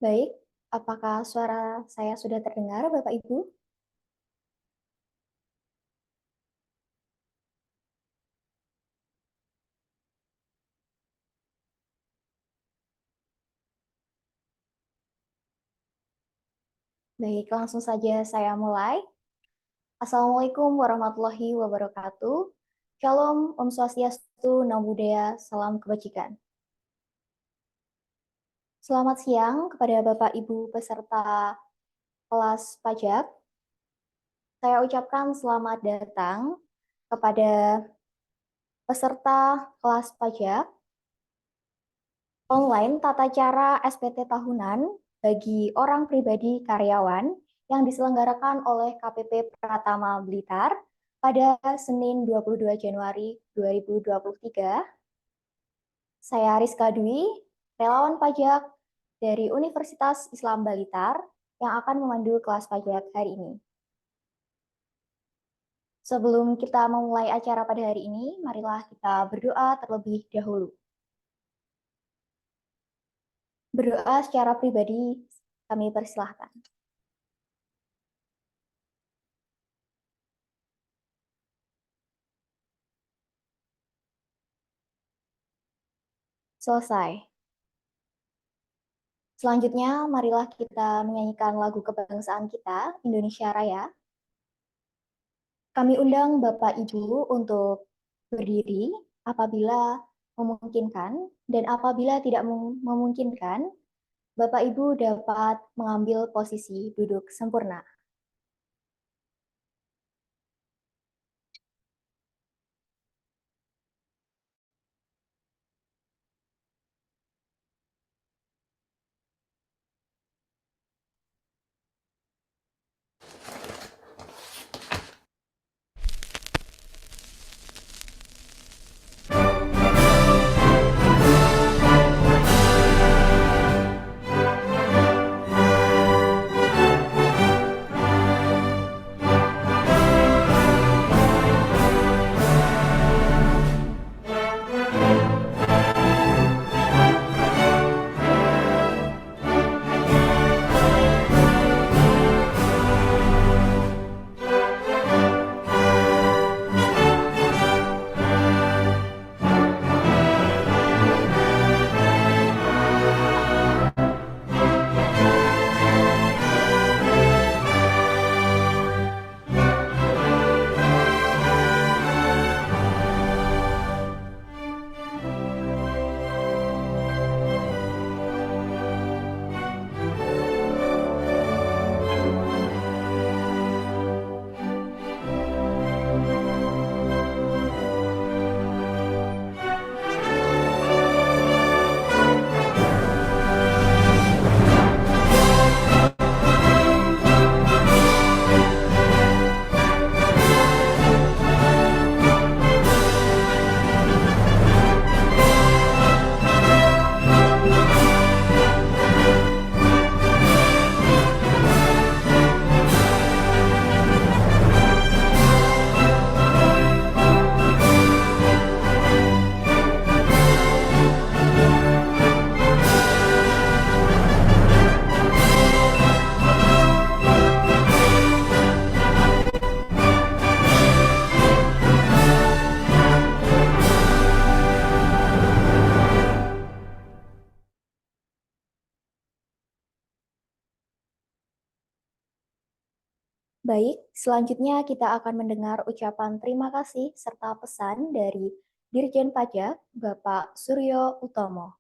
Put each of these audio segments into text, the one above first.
Baik, apakah suara saya sudah terdengar, Bapak Ibu? Baik, langsung saja saya mulai. Assalamualaikum warahmatullahi wabarakatuh. Shalom, Om Swastiastu, Namo Buddhaya, Salam Kebajikan. Selamat siang kepada Bapak Ibu peserta kelas pajak. Saya ucapkan selamat datang kepada peserta kelas pajak online tata cara SPT tahunan bagi orang pribadi karyawan yang diselenggarakan oleh KPP Pratama Blitar pada Senin 22 Januari 2023. Saya Rizka Dwi, relawan pajak dari Universitas Islam Blitar yang akan memandu kelas pajak hari ini. Sebelum kita memulai acara pada hari ini, marilah kita berdoa terlebih dahulu. Berdoa secara pribadi, kami persilahkan. Selesai. Selanjutnya, marilah kita menyanyikan lagu kebangsaan kita, Indonesia Raya. Kami undang Bapak Ibu untuk berdiri apabila memungkinkan, dan apabila tidak memungkinkan, Bapak Ibu dapat mengambil posisi duduk sempurna. Baik, selanjutnya kita akan mendengar ucapan terima kasih serta pesan dari Dirjen Pajak, Bapak Suryo Utomo.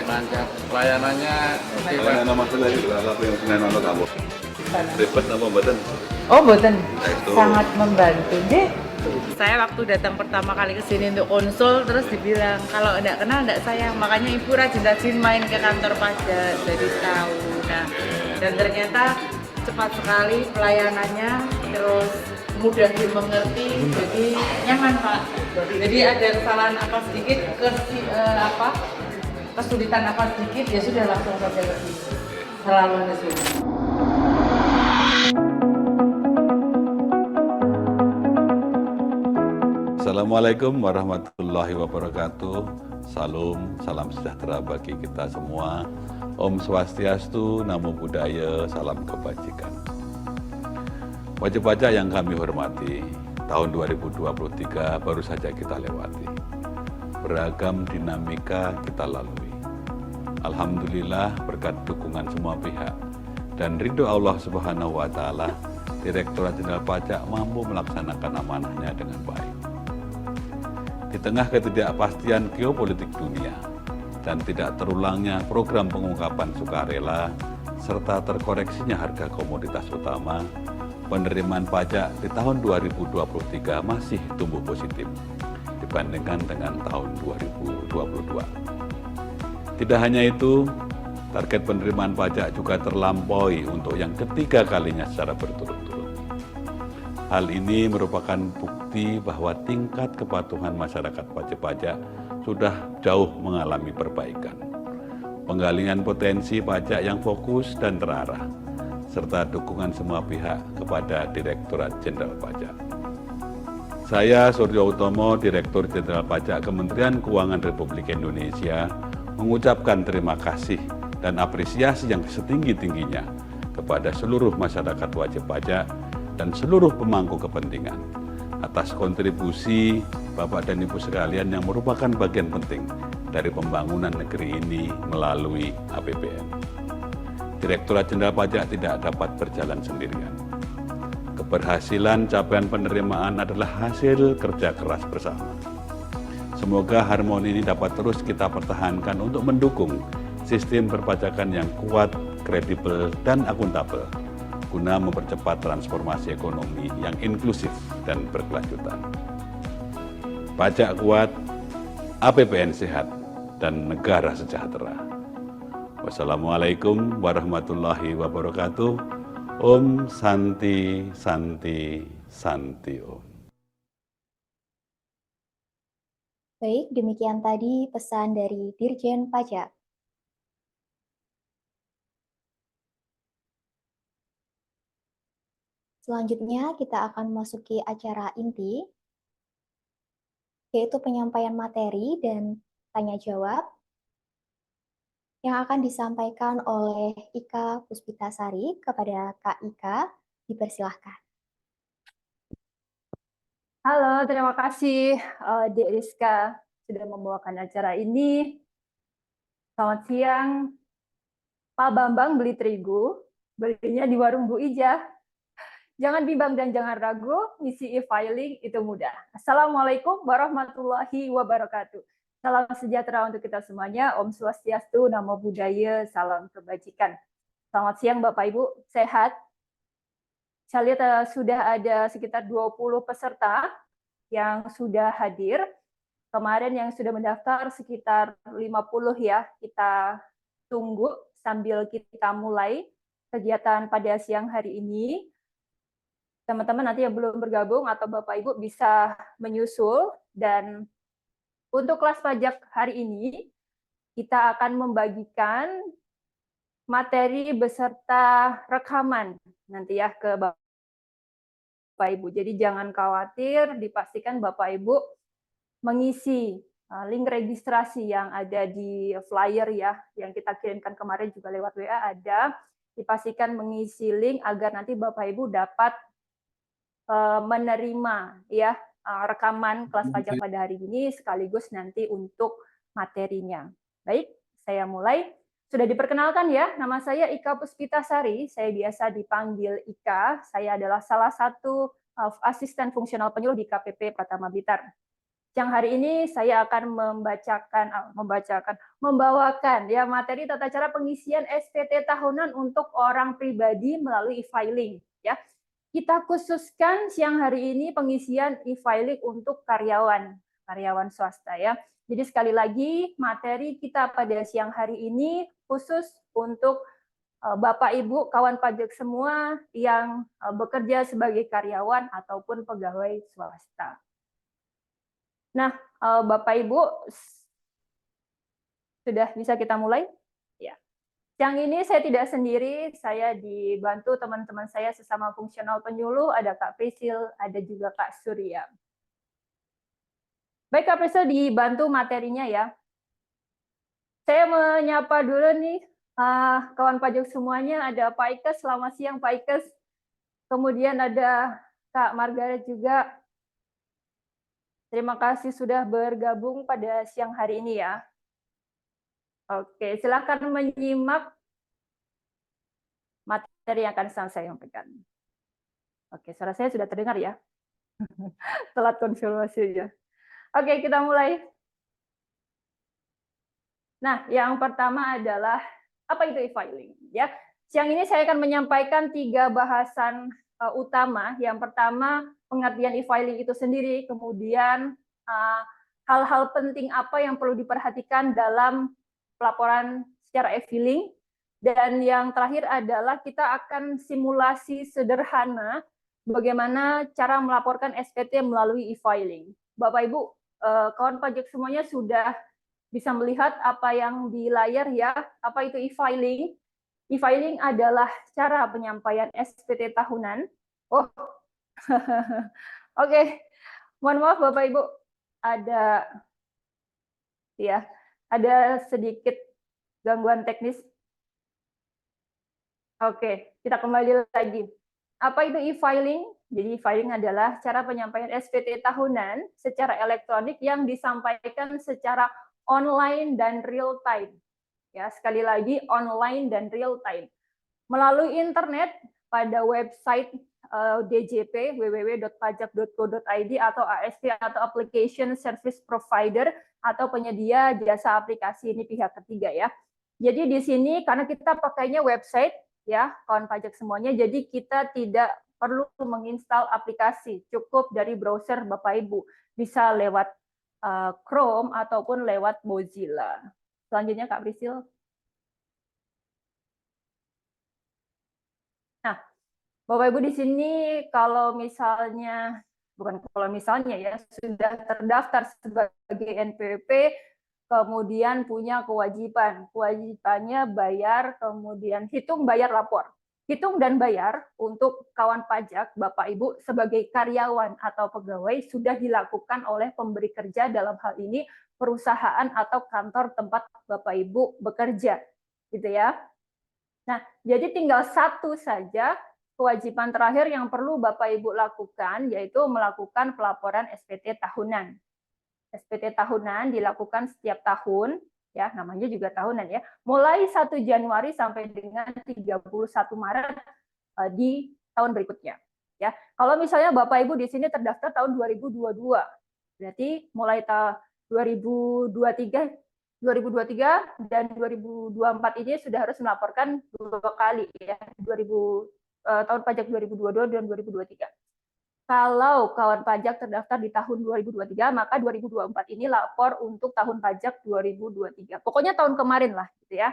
lancar. Pelayanannya oke, Pak. Pelayanan nama saya tadi salah satu yang senang nonton kamu. Ribet apa mboten? Oh, boten. Itu. Sangat membantu. Deh. Saya waktu datang pertama kali ke sini untuk konsul, terus dibilang kalau enggak kenal enggak sayang. Makanya ibu rajin-rajin main ke kantor pajak, jadi tahu. Nah, dan ternyata cepat sekali pelayanannya, terus mudah dimengerti, jadi nyaman Pak. Jadi ada kesalahan apa sedikit, kesulitan apa sedikit, ya sudah langsung saja ke sini. Selalu ke sini. Assalamualaikum warahmatullahi wabarakatuh. Salam sejahtera bagi kita semua. Om Swastiastu, Namo Buddhaya, salam kebajikan. Wajib pajak yang kami hormati, tahun 2023 baru saja kita lewati. Beragam dinamika kita lalui. Alhamdulillah berkat dukungan semua pihak dan ridho Allah Subhanahu wa Ta'ala, Direktorat Jenderal Pajak mampu melaksanakan amanahnya dengan baik. Di tengah ketidakpastian geopolitik dunia dan tidak terulangnya program pengungkapan sukarela serta terkoreksinya harga komoditas utama, penerimaan pajak di tahun 2023 masih tumbuh positif dibandingkan dengan tahun 2022. Tidak hanya itu, target penerimaan pajak juga terlampaui untuk yang ketiga kalinya secara berturut-turut. Hal ini merupakan bukti bahwa tingkat kepatuhan masyarakat wajib pajak sudah jauh mengalami perbaikan. Penggalian potensi pajak yang fokus dan terarah, serta dukungan semua pihak kepada Direktorat Jenderal Pajak. Saya Suryo Utomo, Direktur Jenderal Pajak Kementerian Keuangan Republik Indonesia, mengucapkan terima kasih dan apresiasi yang setinggi-tingginya kepada seluruh masyarakat wajib pajak dan seluruh pemangku kepentingan atas kontribusi Bapak dan Ibu sekalian yang merupakan bagian penting dari pembangunan negeri ini melalui APBN. Direktorat Jenderal Pajak tidak dapat berjalan sendirian. Keberhasilan capaian penerimaan adalah hasil kerja keras bersama. Semoga harmoni ini dapat terus kita pertahankan untuk mendukung sistem perpajakan yang kuat, kredibel, dan akuntabel guna mempercepat transformasi ekonomi yang inklusif dan berkelanjutan. Pajak kuat, APBN sehat, dan negara sejahtera. Wassalamualaikum warahmatullahi wabarakatuh. Om Santi Santi Santi Om. Baik, demikian tadi pesan dari Dirjen Pajak. Selanjutnya kita akan memasuki acara inti, yaitu penyampaian materi dan tanya jawab yang akan disampaikan oleh Ika Puspitasari kepada Kak Ika. Dipersilahkan. Halo, terima kasih Dek Rizka sudah membawakan acara ini. Selamat siang, Pak Bambang beli terigu, belinya di warung Bu Ijah. Jangan bimbang dan jangan ragu, ngisi e-filing itu mudah. Assalamualaikum warahmatullahi wabarakatuh. Salam sejahtera untuk kita semuanya. Om Swastiastu, Namo Buddhaya, salam kebajikan. Selamat siang Bapak Ibu, sehat? Saya lihat sudah ada sekitar 20 peserta yang sudah hadir. Kemarin yang sudah mendaftar sekitar 50 ya. Kita tunggu sambil kita mulai kegiatan pada siang hari ini. Teman-teman nanti yang belum bergabung atau Bapak Ibu bisa menyusul. Dan untuk kelas pajak hari ini, kita akan membagikan materi beserta rekaman nanti ya ke Bapak Ibu. Jadi jangan khawatir, dipastikan Bapak Ibu mengisi link registrasi yang ada di flyer ya, yang kita kirimkan kemarin juga lewat WA ada. Dipastikan mengisi link agar nanti Bapak Ibu dapat menerima ya rekaman kelas pajak pada hari ini sekaligus nanti untuk materinya. Baik, saya mulai. Sudah diperkenalkan ya, nama saya Ika Puspitasari, saya biasa dipanggil Ika. Saya adalah salah satu asisten fungsional penyuluh di KPP Pratama Blitar. siang hari ini saya akan membawakan ya materi tata cara pengisian SPT tahunan untuk orang pribadi melalui e-filing ya. Kita khususkan siang hari ini pengisian e-filing untuk karyawan swasta ya. Jadi sekali lagi materi kita pada siang hari ini khusus untuk Bapak Ibu kawan pajak semua yang bekerja sebagai karyawan ataupun pegawai swasta. Nah, Bapak Ibu sudah bisa kita mulai? Ya. Yang ini saya tidak sendiri, saya dibantu teman-teman saya sesama fungsional penyuluh, ada Kak Prisil, ada juga Kak Surya. Baik Kak Prisil, dibantu materinya ya. Saya menyapa dulu nih kawan pajak semuanya, ada Pak Ikes, selamat siang Pak Ikes. Kemudian ada Kak Margaret juga. Terima kasih sudah bergabung pada siang hari ini ya. Oke, silakan menyimak materi yang akan saya sampaikan. Oke, suara saya sudah terdengar ya? Telat konfirmasinya. Oke, kita mulai. Nah, yang pertama adalah apa itu e-filing? Ya, siang ini saya akan menyampaikan 3 bahasan utama. Yang pertama, pengertian e-filing itu sendiri, kemudian hal-hal penting apa yang perlu diperhatikan dalam pelaporan secara e-filing, dan yang terakhir adalah kita akan simulasi sederhana bagaimana cara melaporkan SPT melalui e-filing. Bapak Ibu, kawan pajak semuanya sudah bisa melihat apa yang di layar ya. Apa itu e-filing? E-filing adalah cara penyampaian SPT tahunan. Oh, oke. Mohon maaf Bapak Ibu, ada sedikit gangguan teknis. Oke, kita kembali lagi. Apa itu e-filing? Jadi e-filing adalah cara penyampaian SPT tahunan secara elektronik yang disampaikan secara online dan real time. Ya, sekali lagi online dan real time. Melalui internet pada website DJP www.pajak.go.id atau ASP atau application service provider atau penyedia jasa aplikasi, ini pihak ketiga ya. Jadi di sini karena kita pakainya website ya, kawan pajak semuanya, jadi kita tidak perlu menginstal aplikasi, cukup dari browser Bapak Ibu, bisa lewat Chrome ataupun lewat Mozilla. Selanjutnya Kak Prisil. Nah, Bapak Ibu di sini kalau misalnya, bukan kalau misalnya ya, sudah terdaftar sebagai NPWP, kemudian punya kewajiban. Kewajibannya bayar, kemudian hitung, bayar, lapor. Hitung dan bayar untuk kawan pajak, Bapak Ibu, sebagai karyawan atau pegawai sudah dilakukan oleh pemberi kerja, dalam hal ini perusahaan atau kantor tempat Bapak Ibu bekerja. Gitu ya. Nah, jadi tinggal satu saja kewajiban terakhir yang perlu Bapak Ibu lakukan, yaitu melakukan pelaporan SPT tahunan. SPT tahunan dilakukan setiap tahun, ya namanya juga tahunan ya, mulai 1 Januari sampai dengan 31 Maret di tahun berikutnya. Ya, kalau misalnya Bapak Ibu di sini terdaftar tahun 2022, berarti mulai tahun 2023 dan 2024 ini sudah harus melaporkan 2 kali ya, tahun pajak 2022 dan 2023. Kalau kawan pajak terdaftar di tahun 2023, maka 2024 ini lapor untuk tahun pajak 2023. Pokoknya tahun kemarin lah, gitu ya.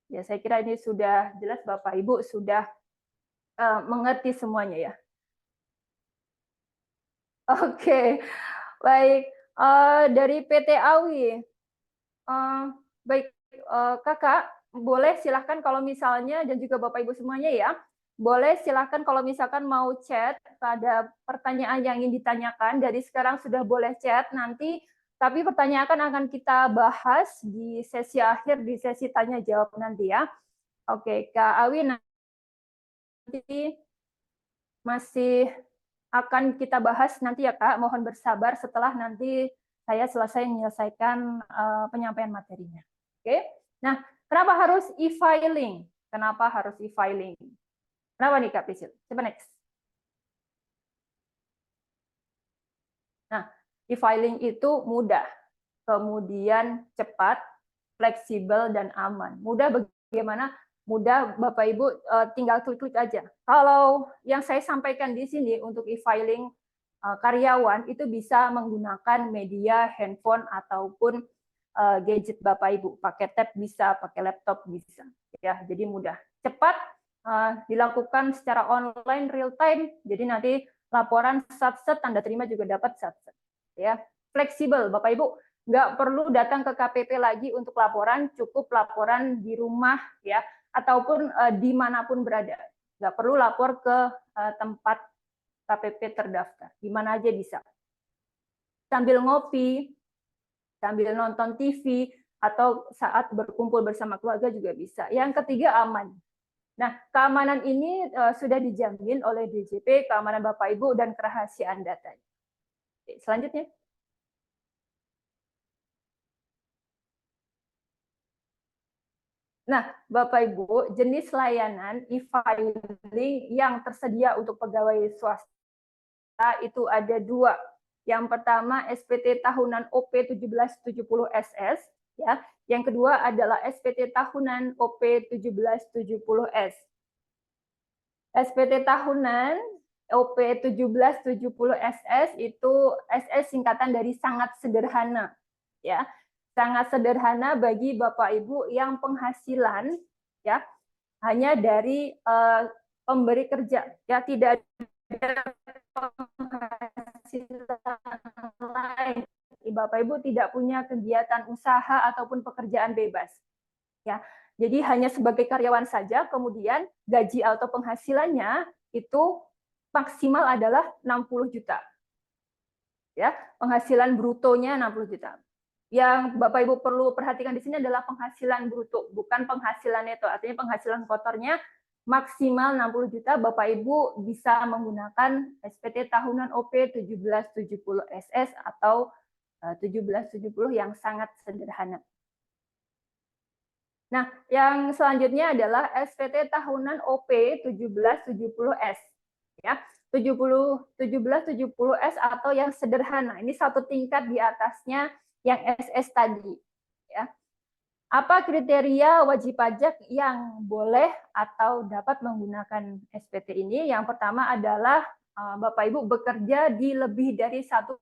Ya, saya kira ini sudah jelas Bapak Ibu sudah mengerti semuanya ya. Oke, baik. Dari PT AWI, baik Kakak, boleh silahkan kalau misalnya, dan juga Bapak Ibu semuanya ya, boleh silakan kalau misalkan mau chat pada pertanyaan yang ingin ditanyakan, dari sekarang sudah boleh chat nanti, tapi pertanyaan akan kita bahas di sesi akhir, di sesi tanya jawab nanti ya. Oke, Kak Awi nanti masih akan kita bahas nanti ya Kak, mohon bersabar setelah nanti saya selesai menyelesaikan penyampaian materinya. Oke, nah kenapa harus e-filing? Kenapa harus e-filing? Kenapa nih Kak Prisil? Coba next. Nah, e-filing itu mudah, kemudian cepat, fleksibel, dan aman. Mudah bagaimana? Mudah, Bapak Ibu tinggal klik-klik aja. Kalau yang saya sampaikan di sini untuk e-filing karyawan itu bisa menggunakan media handphone ataupun gadget Bapak Ibu, pakai tab bisa, pakai laptop bisa. Ya, jadi mudah, cepat, dilakukan secara online real time. Jadi nanti laporan sat-set, tanda terima juga dapat sat-set. Ya, fleksibel Bapak Ibu, nggak perlu datang ke KPP lagi untuk laporan, cukup laporan di rumah ya, ataupun dimanapun berada. Nggak perlu lapor ke tempat KPP terdaftar, di mana aja bisa. Sambil ngopi, sambil nonton TV, atau saat berkumpul bersama keluarga juga bisa. Yang ketiga, aman. Nah, keamanan ini sudah dijamin oleh DJP, keamanan Bapak Ibu, dan kerahasiaan data. Selanjutnya. Nah, Bapak Ibu, jenis layanan e-filing yang tersedia untuk pegawai swasta itu ada dua. Yang pertama SPT tahunan OP 1770 SS, ya. Yang kedua adalah SPT tahunan OP 1770 S. SPT tahunan OP 1770 SS itu SS singkatan dari sangat sederhana, ya. Sangat sederhana bagi Bapak Ibu yang penghasilan ya hanya dari pemberi kerja, ya, tidak ada penghasilan lain. Bapak Ibu tidak punya kegiatan usaha ataupun pekerjaan bebas. Ya. Jadi hanya sebagai karyawan saja, kemudian gaji atau penghasilannya itu maksimal adalah 60 juta. Ya, penghasilan brutonya 60 juta. Yang Bapak Ibu perlu perhatikan di sini adalah penghasilan bruto, bukan penghasilan neto. Artinya penghasilan kotornya maksimal 60 juta, Bapak Ibu bisa menggunakan SPT tahunan OP 1770 SS atau 1770 yang sangat sederhana. Nah, yang selanjutnya adalah SPT tahunan OP 1770S. Ya, 1770S atau yang sederhana. Ini satu tingkat di atasnya yang SS tadi, ya. Apa kriteria wajib pajak yang boleh atau dapat menggunakan SPT ini? Yang pertama adalah Bapak Ibu bekerja di lebih dari satu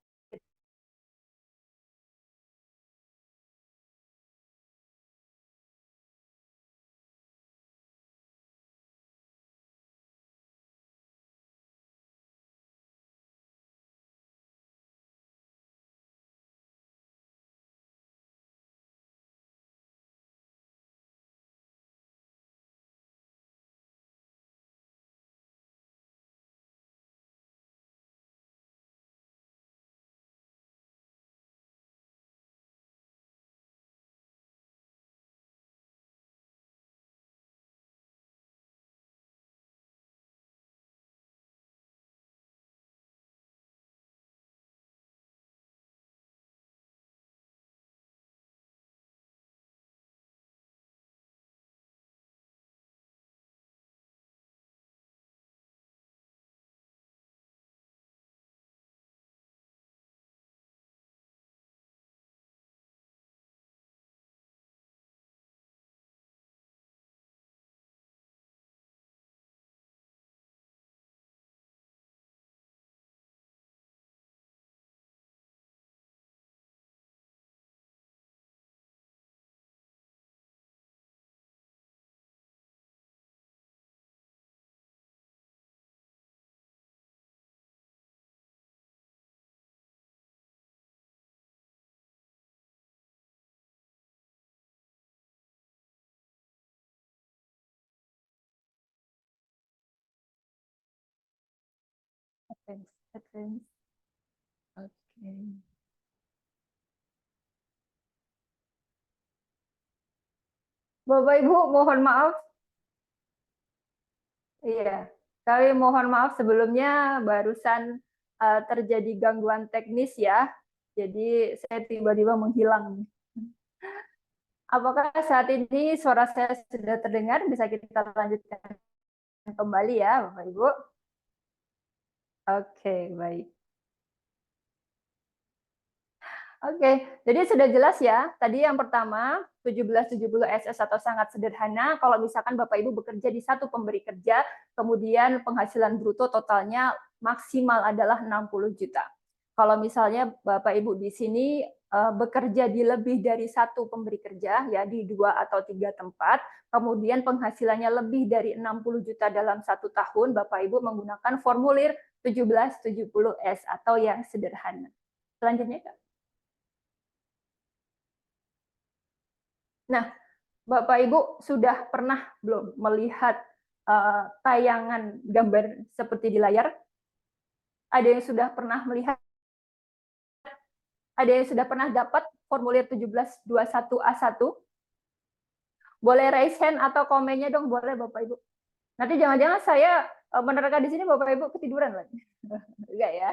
advance. Oke. Bapak Ibu mohon maaf. Iya, kami mohon maaf sebelumnya barusan terjadi gangguan teknis ya. Jadi saya tiba-tiba menghilang. Apakah saat ini suara saya sudah terdengar? Bisa kita lanjutkan kembali ya, Bapak Ibu. Oke, baik. Oke, jadi sudah jelas ya. Tadi yang pertama, 1770 SS atau sangat sederhana. Kalau misalkan Bapak Ibu bekerja di satu pemberi kerja, kemudian penghasilan bruto totalnya maksimal adalah 60 juta. Kalau misalnya Bapak Ibu di sini bekerja di lebih dari satu pemberi kerja, ya di 2 atau 3 tempat, kemudian penghasilannya lebih dari 60 juta dalam 1 tahun, Bapak Ibu menggunakan formulir 1770S atau yang sederhana. Selanjutnya, Kak. Nah, Bapak Ibu sudah pernah belum melihat tayangan gambar seperti di layar? Ada yang sudah pernah melihat? Ada yang sudah pernah dapat formulir 1721A1? Boleh raise hand atau komennya dong, boleh Bapak Ibu. Nanti jangan-jangan saya menerka di sini Bapak Ibu ketiduran lagi. Enggak ya?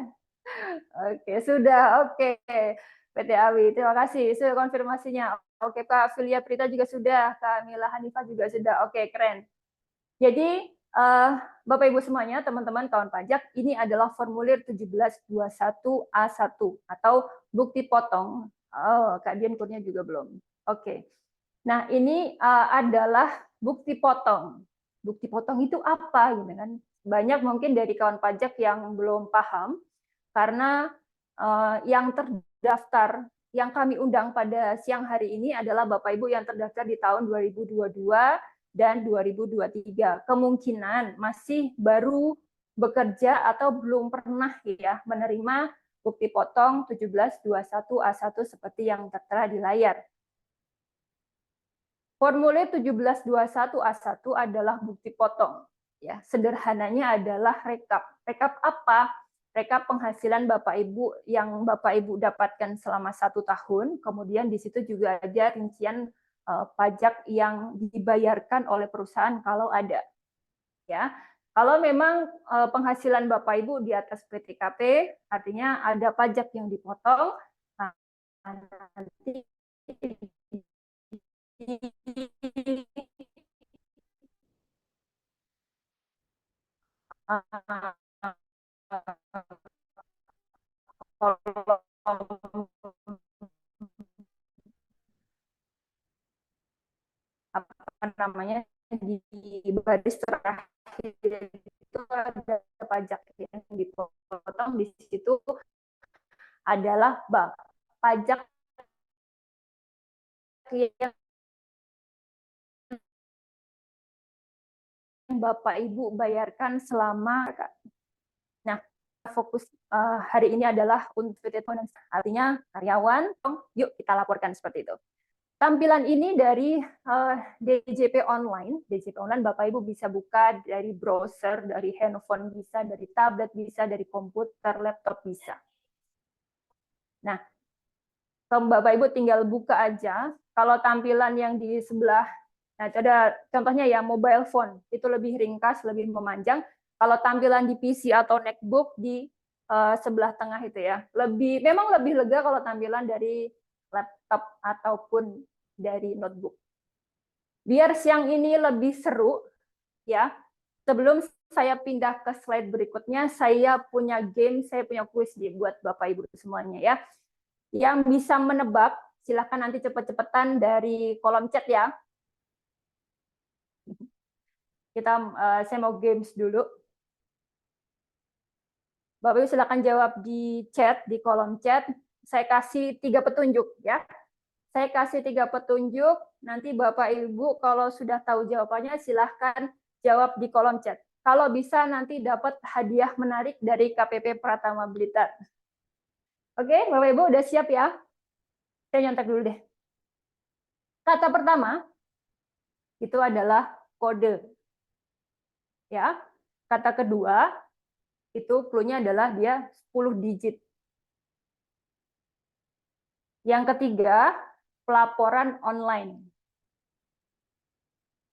Oke, sudah. Oke. PT Awi, terima kasih. Sudah konfirmasinya. Oke, Kak Filia Prita juga sudah. Kak Mila Hanifah juga sudah. Oke, keren. Jadi, Bapak Ibu semuanya, teman-teman kawan pajak, ini adalah formulir 1721A1 atau bukti potong. Oh, Kak Dian kurnya juga belum. Oke. Nah, ini adalah bukti potong. Bukti potong itu apa gitu kan? Banyak mungkin dari kawan pajak yang belum paham karena yang terdaftar yang kami undang pada siang hari ini adalah Bapak Ibu yang terdaftar di tahun 2022 dan 2023. Kemungkinan masih baru bekerja atau belum pernah ya menerima bukti potong 1721A1 seperti yang tertera di layar. Formulir 1721A1 adalah bukti potong. Ya, sederhananya adalah rekap. Rekap apa? Rekap penghasilan Bapak Ibu yang Bapak Ibu dapatkan selama 1 tahun, kemudian di situ juga ada rincian pajak yang dibayarkan oleh perusahaan kalau ada. Ya, kalau memang penghasilan Bapak Ibu di atas PTKP, artinya ada pajak yang dipotong. Nah, nanti apa namanya di baris terakhir itu ada pajak yang dipotong, di situ adalah pajak yang Bapak Ibu bayarkan selama. Nah, fokus hari ini adalah untuk artinya karyawan, yuk kita laporkan seperti itu. Tampilan ini dari DJP Online. DJP Online Bapak Ibu bisa buka dari browser, dari handphone bisa, dari tablet bisa, dari komputer, laptop bisa. Nah, Bapak Ibu tinggal buka aja. Kalau tampilan yang di sebelah, nah ada contohnya ya mobile phone, itu lebih ringkas, lebih memanjang. Kalau tampilan di PC atau netbook di sebelah tengah itu ya, memang lebih lega kalau tampilan dari laptop ataupun dari notebook. Biar siang ini lebih seru, ya. Sebelum saya pindah ke slide berikutnya, saya punya game, saya punya kuis buat Bapak Ibu semuanya ya. Yang bisa menebak, silahkan nanti cepet-cepetan dari kolom chat ya. Saya mau games dulu. Bapak Ibu silakan jawab di chat, di kolom chat. Saya kasih 3 petunjuk ya. Saya kasih 3 petunjuk, nanti Bapak Ibu kalau sudah tahu jawabannya silahkan jawab di kolom chat. Kalau bisa nanti dapat hadiah menarik dari KPP Pratama Blitar. Oke, Bapak Ibu udah siap ya? Saya nyontek dulu deh. Kata pertama itu adalah kode. Ya. Kata kedua itu clue-nya adalah dia 10 digit. Yang ketiga, pelaporan online.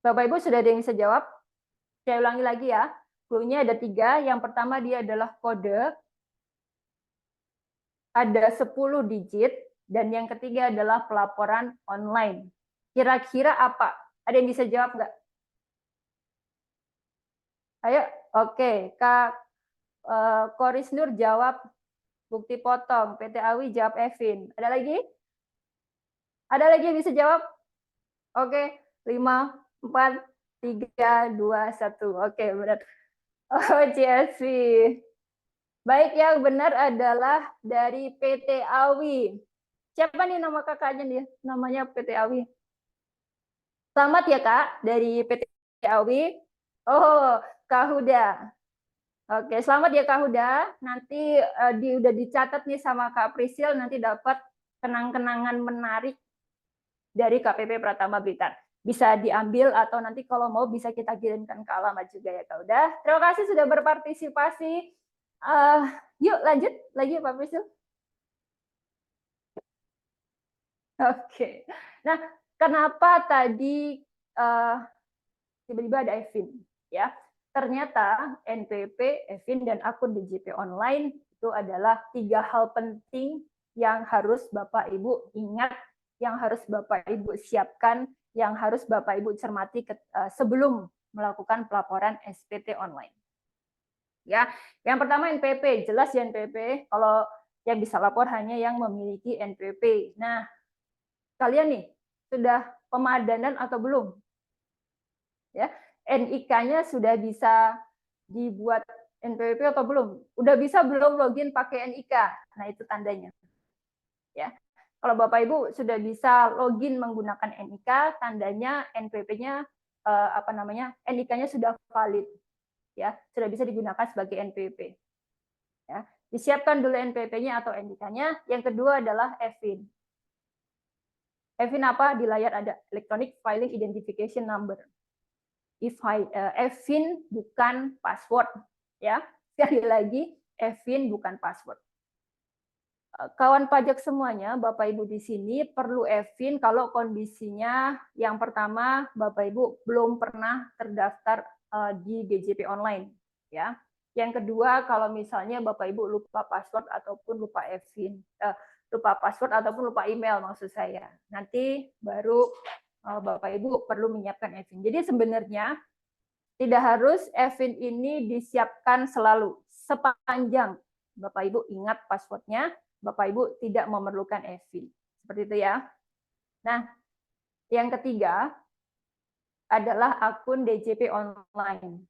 Bapak Ibu sudah ada yang bisa jawab? Saya ulangi lagi ya. Clue-nya ada 3. Yang pertama dia adalah kode. Ada 10 digit. Dan yang ketiga adalah pelaporan online. Kira-kira apa? Ada yang bisa jawab nggak? Ayo, oke. Kak Koris Nur jawab Bukti potong, PT Awi jawab Evin. Ada lagi? Ada lagi yang bisa jawab? Oke, 5, 4, 3, 2, 1. Oke, benar. Oh, CSV. Baik, yang benar adalah dari PT Awi. Siapa nih nama kakaknya nih? Namanya PT Awi. Selamat ya Kak, dari PT Awi. Oh, Kak Huda. Oke, selamat ya Kak Huda. Nanti udah dicatat nih sama Kak Prisil, nanti dapat kenang-kenangan menarik dari KPP Pratama Blitar. Bisa diambil atau nanti kalau mau bisa kita kirimkan ke alamat juga ya Kak Huda. Terima kasih sudah berpartisipasi. Yuk lanjut lagi Pak Prisil. Oke. Nah, kenapa tadi tiba-tiba ada Evin? Ya, ternyata NPP, Evin, dan akun DJP online itu adalah 3 hal penting yang harus Bapak Ibu ingat, yang harus Bapak Ibu siapkan, yang harus Bapak Ibu cermati sebelum melakukan pelaporan SPT online. Ya, yang pertama NPP, jelas ya NPP. Kalau yang bisa lapor hanya yang memiliki NPP. Nah, kalian nih sudah pemadanan atau belum? Ya, NIK-nya sudah bisa dibuat NPWP atau belum? Udah bisa belum login pakai NIK? Nah, itu tandanya. Ya. Kalau Bapak Ibu sudah bisa login menggunakan NIK, tandanya NPWP-nya NIK-nya sudah valid. Ya, sudah bisa digunakan sebagai NPWP. Ya. Disiapkan dulu NPWP-nya atau NIK-nya. Yang kedua adalah EVIN. EVIN apa? Di layar ada Electronic Filing Identification Number. EVIN bukan password, ya. Sekali lagi, EVIN bukan password. Kawan pajak semuanya, Bapak Ibu di sini perlu EVIN kalau kondisinya yang pertama Bapak Ibu belum pernah terdaftar di DJP online, ya. Yang kedua, kalau misalnya Bapak Ibu lupa password ataupun lupa EVIN, lupa password ataupun lupa email maksud saya. Nanti baru Bapak Ibu perlu menyiapkan EVIN. Jadi sebenarnya tidak harus EVIN ini disiapkan selalu. Sepanjang Bapak Ibu ingat passwordnya, Bapak Ibu tidak memerlukan EVIN. Seperti itu ya. Nah, yang ketiga adalah akun DJP online.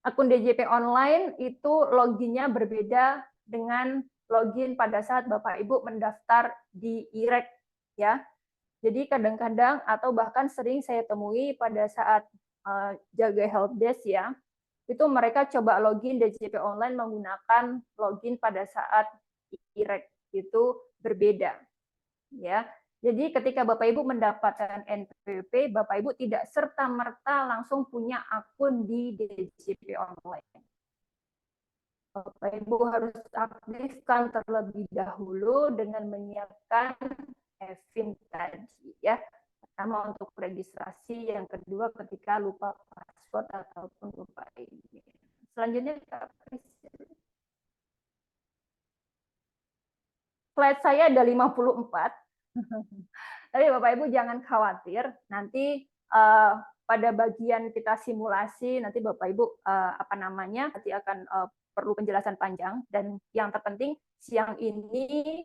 Akun DJP online itu loginnya berbeda dengan login pada saat Bapak Ibu mendaftar di IREK ya. Jadi kadang-kadang atau bahkan sering saya temui pada saat jaga helpdesk ya, itu mereka coba login DJP online menggunakan login pada saat IREK itu berbeda ya. Jadi ketika Bapak Ibu mendapatkan NPWP, Bapak Ibu tidak serta-merta langsung punya akun di DJP online. Bapak Ibu harus aktifkan terlebih dahulu dengan menyiapkan EVIN tadi ya. Pertama untuk registrasi, yang kedua ketika lupa password ataupun lupa email. Selanjutnya slide saya ada 54. Tapi Bapak Ibu jangan khawatir, nanti pada bagian kita simulasi nanti Bapak Ibu nanti akan perlu penjelasan panjang, dan yang terpenting siang ini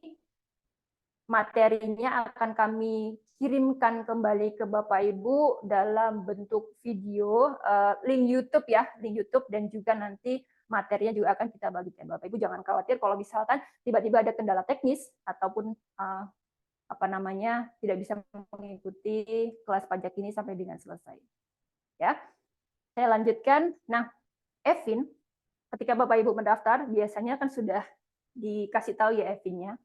materinya akan kami kirimkan kembali ke Bapak Ibu dalam bentuk video, link YouTube ya, link YouTube, dan juga nanti materinya juga akan kita bagikan. Bapak Ibu jangan khawatir kalau misalkan tiba-tiba ada kendala teknis ataupun tidak bisa mengikuti kelas pajak ini sampai dengan selesai. Ya, saya lanjutkan. Nah, EVIN ketika Bapak Ibu mendaftar biasanya kan sudah dikasih tahu ya EVIN-nya,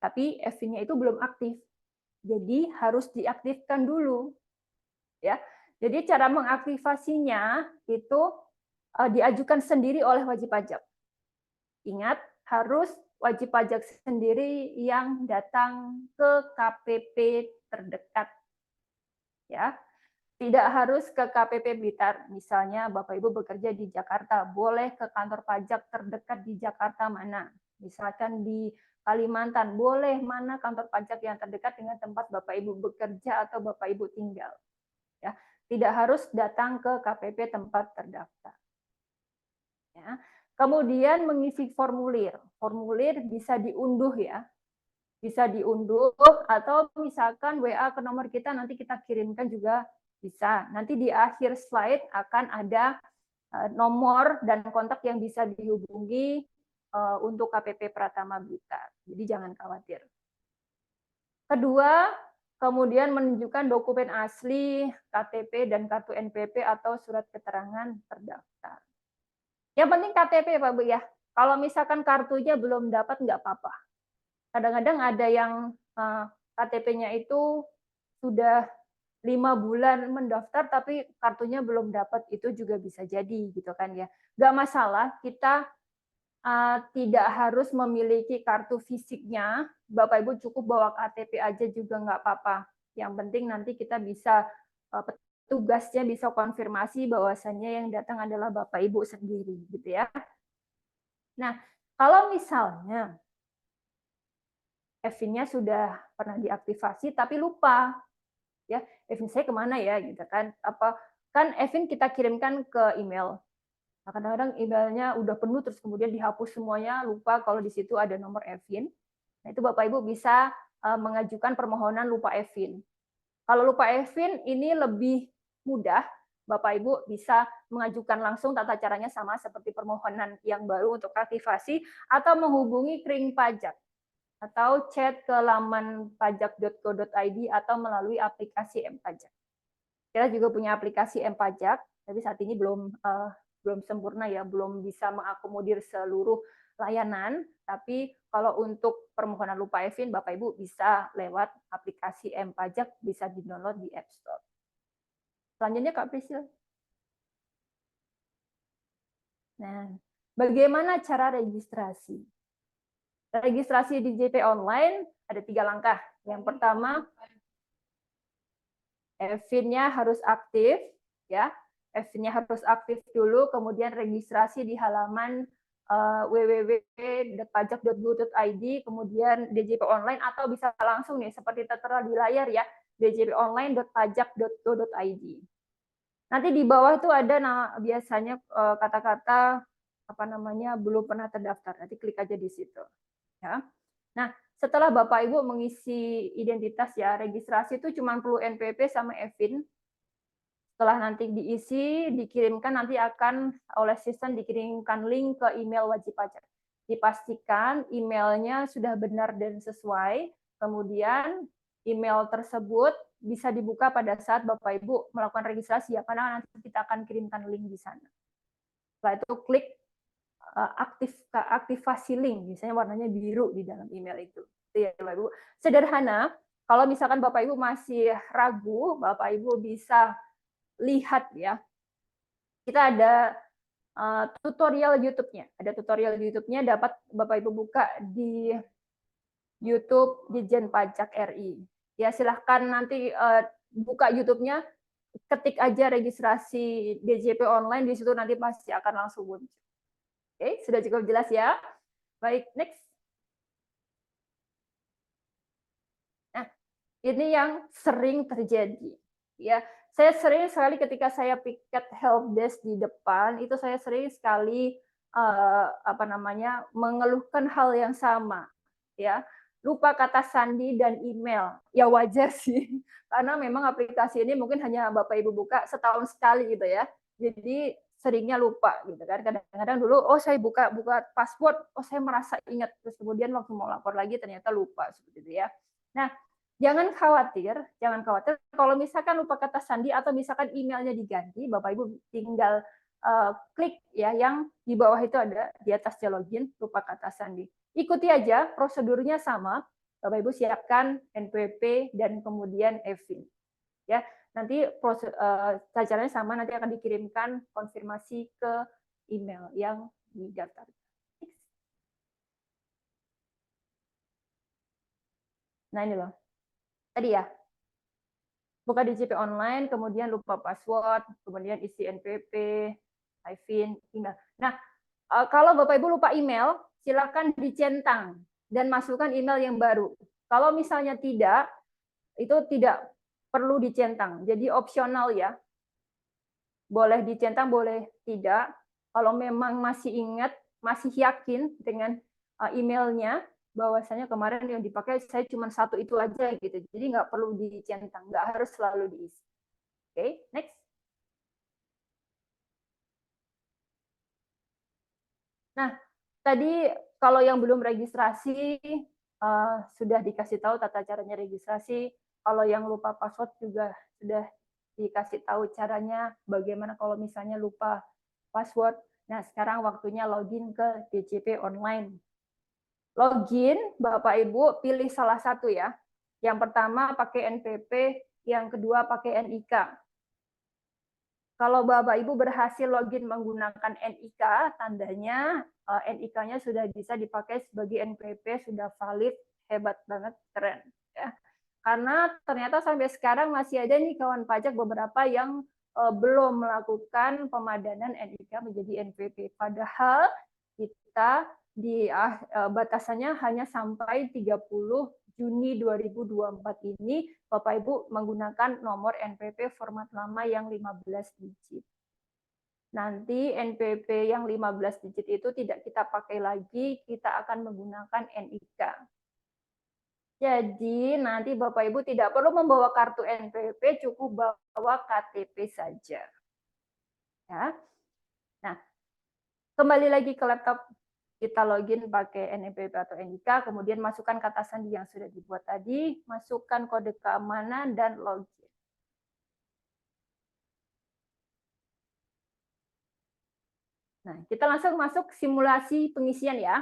tapi EVIN-nya itu belum aktif. Jadi harus diaktifkan dulu. Ya. Jadi cara mengaktifasinya itu diajukan sendiri oleh wajib pajak. Ingat, harus wajib pajak sendiri yang datang ke KPP terdekat. Ya. Tidak harus ke KPP Blitar. Misalnya Bapak Ibu bekerja di Jakarta, boleh ke kantor pajak terdekat di Jakarta mana? Misalkan di Kalimantan, boleh mana kantor pajak yang terdekat dengan tempat Bapak Ibu bekerja atau Bapak Ibu tinggal. Ya, tidak harus datang ke KPP tempat terdaftar. Ya. Kemudian mengisi formulir. Formulir bisa diunduh ya. Bisa diunduh atau misalkan WA ke nomor kita nanti kita kirimkan juga bisa. Nanti di akhir slide akan ada nomor dan kontak yang bisa dihubungi untuk KPP Pratama Blitar. Jadi jangan khawatir. Kedua, kemudian menunjukkan dokumen asli, KTP dan kartu NPP atau surat keterangan terdaftar. Yang penting KTP Pak Bu ya. Kalau misalkan kartunya belum dapat nggak apa-apa. Kadang-kadang ada yang KTP-nya itu sudah 5 bulan mendaftar tapi kartunya belum dapat, itu juga bisa jadi gitu kan ya. Nggak masalah, kita tidak harus memiliki kartu fisiknya. Bapak Ibu cukup bawa KTP aja juga nggak apa-apa. Yang penting nanti kita bisa petugasnya bisa konfirmasi bahwasannya yang datang adalah Bapak Ibu sendiri gitu ya. Nah, kalau misalnya Evin-nya sudah pernah diaktifasi tapi lupa, ya Evin saya kemana ya gitu kan? Kan Evin kita kirimkan ke email. Nah, kadang-kadang emailnya udah penuh terus kemudian dihapus semuanya, lupa kalau di situ ada nomor Evin. Nah, itu Bapak Ibu bisa mengajukan permohonan lupa Evin. Kalau lupa Evin ini lebih mudah, Bapak Ibu bisa mengajukan langsung, tata caranya sama seperti permohonan yang baru untuk aktivasi atau menghubungi Kring Pajak atau chat ke laman pajak.go.id atau melalui aplikasi M-Pajak. Kita juga punya aplikasi M-Pajak, tapi saat ini belum sempurna ya, belum bisa mengakomodir seluruh layanan, tapi kalau untuk permohonan lupa Evin, Bapak Ibu bisa lewat aplikasi M-Pajak, bisa di-download di App Store. Selanjutnya Kak Priscil. Nah, bagaimana cara registrasi? Registrasi di JP Online ada 3 langkah. Yang pertama, Evin-nya harus aktif, ya. Evin-nya harus aktif dulu, kemudian registrasi di halaman www.pajak.go.id, kemudian DJP Online, atau bisa langsung nih seperti tertera di layar ya, djponline.pajak.go.id. Nanti di bawah itu ada biasanya kata-kata belum pernah terdaftar. Nanti klik aja di situ. Ya. Nah, setelah Bapak Ibu mengisi identitas ya, registrasi itu cuma perlu NPP sama Evin. Setelah nanti diisi, dikirimkan nanti akan oleh sistem dikirimkan link ke email wajib pajak. Dipastikan emailnya sudah benar dan sesuai. Kemudian email tersebut bisa dibuka pada saat Bapak Ibu melakukan registrasi ya, karena nanti kita akan kirimkan link di sana. Setelah itu klik aktivasi link, misalnya warnanya biru di dalam email itu. Itu ya Bapak Ibu. Sederhana, kalau misalkan Bapak Ibu masih ragu, Bapak Ibu bisa lihat ya. Kita ada tutorial YouTube-nya. Ada tutorial YouTube-nya, dapat Bapak Ibu buka di YouTube Ditjen Pajak RI. Ya, silahkan nanti buka YouTube-nya, ketik aja registrasi DJP Online, di situ nanti pasti akan langsung muncul. Oke, sudah cukup jelas ya. Baik, next. Nah, ini yang sering terjadi. Ya, saya sering sekali ketika saya piket help desk di depan, itu saya sering sekali mengeluhkan hal yang sama. Ya, lupa kata sandi dan email. Ya wajar sih, karena memang aplikasi ini mungkin hanya Bapak Ibu buka setahun sekali gitu ya. Jadi seringnya lupa gitu kan. Kadang-kadang dulu saya buka password, saya merasa ingat, terus kemudian waktu mau lapor lagi ternyata lupa seperti itu ya. Nah, jangan khawatir kalau misalkan lupa kata sandi atau misalkan emailnya diganti, Bapak Ibu tinggal klik ya yang di bawah itu ada di atasnya login, lupa kata sandi. Ikuti aja prosedurnya sama. Bapak Ibu siapkan NPP dan kemudian Evin. Ya, nanti caranya sama, nanti akan dikirimkan konfirmasi ke email yang didaftar. Nah ini loh, tadi ya, buka DJP Online, kemudian lupa password, kemudian isi NPP, Evin, email. Nah, kalau Bapak Ibu lupa email, silakan dicentang dan masukkan email yang baru. Kalau misalnya tidak, itu tidak perlu dicentang, jadi opsional ya. Boleh dicentang, boleh tidak. Kalau memang masih ingat, masih yakin dengan emailnya, bahwasanya kemarin yang dipakai saya cuma satu itu aja gitu. Jadi nggak perlu dicentang, nggak harus selalu diisi. Oke, next. Nah, tadi kalau yang belum registrasi sudah dikasih tahu tata caranya registrasi. Kalau yang lupa password juga sudah dikasih tahu caranya. Bagaimana kalau misalnya lupa password. Nah, sekarang waktunya login ke DJP online. Login, Bapak Ibu pilih salah satu ya. Yang pertama pakai NPP, yang kedua pakai NIK. Kalau Bapak Ibu berhasil login menggunakan NIK, tandanya NIK-nya sudah bisa dipakai sebagai NPP, sudah valid, hebat banget, keren. Ya. Karena ternyata sampai sekarang masih ada nih kawan pajak beberapa yang belum melakukan pemadanan NIK menjadi NPP. Padahal kita di batasannya hanya sampai 30 Juni 2024 ini, Bapak Ibu menggunakan nomor NPP format lama yang 15 digit. Nanti NPP yang 15 digit itu tidak kita pakai lagi, kita akan menggunakan NIK. Jadi nanti Bapak Ibu tidak perlu membawa kartu NPP, cukup bawa KTP saja. Ya. Nah, kembali lagi ke laptop, kita login pakai NPP atau NIK, kemudian masukkan kata sandi yang sudah dibuat tadi, masukkan kode keamanan, dan login. Nah, kita langsung masuk simulasi pengisian ya.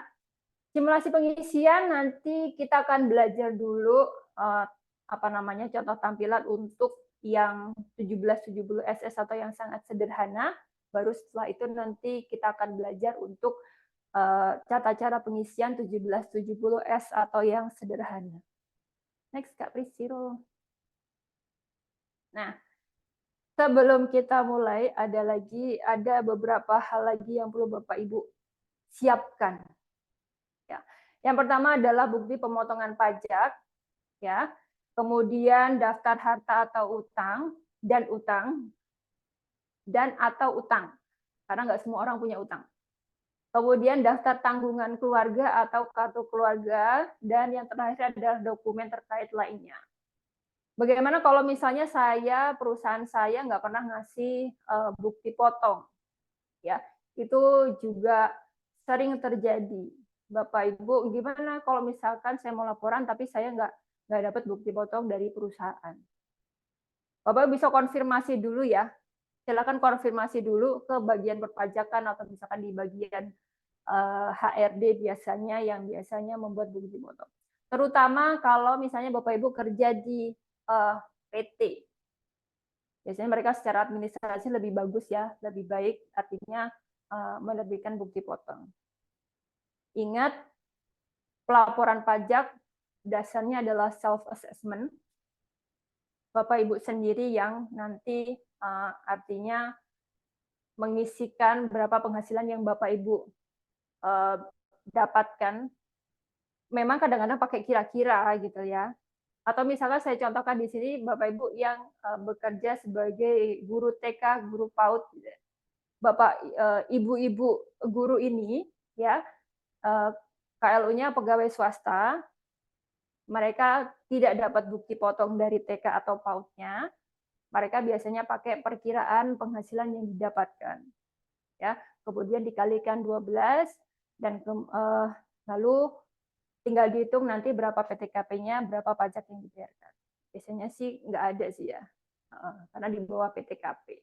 Simulasi pengisian nanti kita akan belajar dulu contoh tampilan untuk yang 1770 SS atau yang sangat sederhana. Baru setelah itu nanti kita akan belajar untuk tata cara pengisian 1770S atau yang sederhana. Next, Kak Priscil. Nah, sebelum kita mulai, ada beberapa hal lagi yang perlu Bapak Ibu siapkan. Ya. Yang pertama adalah bukti pemotongan pajak, ya. Kemudian daftar harta atau utang dan atau utang, karena nggak semua orang punya utang. Kemudian daftar tanggungan keluarga atau kartu keluarga, dan yang terakhir adalah dokumen terkait lainnya. Bagaimana kalau misalnya perusahaan saya nggak pernah ngasih bukti potong, ya itu juga sering terjadi. Bapak Ibu, gimana kalau misalkan saya mau laporan tapi saya nggak dapat bukti potong dari perusahaan? Bapak bisa konfirmasi dulu ya. Silakan konfirmasi dulu ke bagian perpajakan atau misalkan di bagian HRD yang biasanya membuat bukti potong. Terutama kalau misalnya Bapak Ibu kerja di PT. Biasanya mereka secara administrasi lebih bagus ya, lebih baik, artinya menerbitkan bukti potong. Ingat, pelaporan pajak dasarnya adalah self-assessment. Bapak Ibu sendiri yang nanti artinya mengisikan berapa penghasilan yang Bapak Ibu dapatkan. Memang kadang-kadang pakai kira-kira gitu ya. Atau misalkan saya contohkan di sini Bapak Ibu yang bekerja sebagai guru TK, guru PAUD, Bapak Ibu-ibu guru ini ya KLU-nya pegawai swasta, mereka tidak dapat bukti potong dari TK atau PAUD-nya, mereka biasanya pakai perkiraan penghasilan yang didapatkan. Ya, kemudian dikalikan 12 dan lalu tinggal dihitung nanti berapa PTKP-nya, berapa pajak yang dibayarkan. Biasanya sih nggak ada sih ya, karena di bawah PTKP.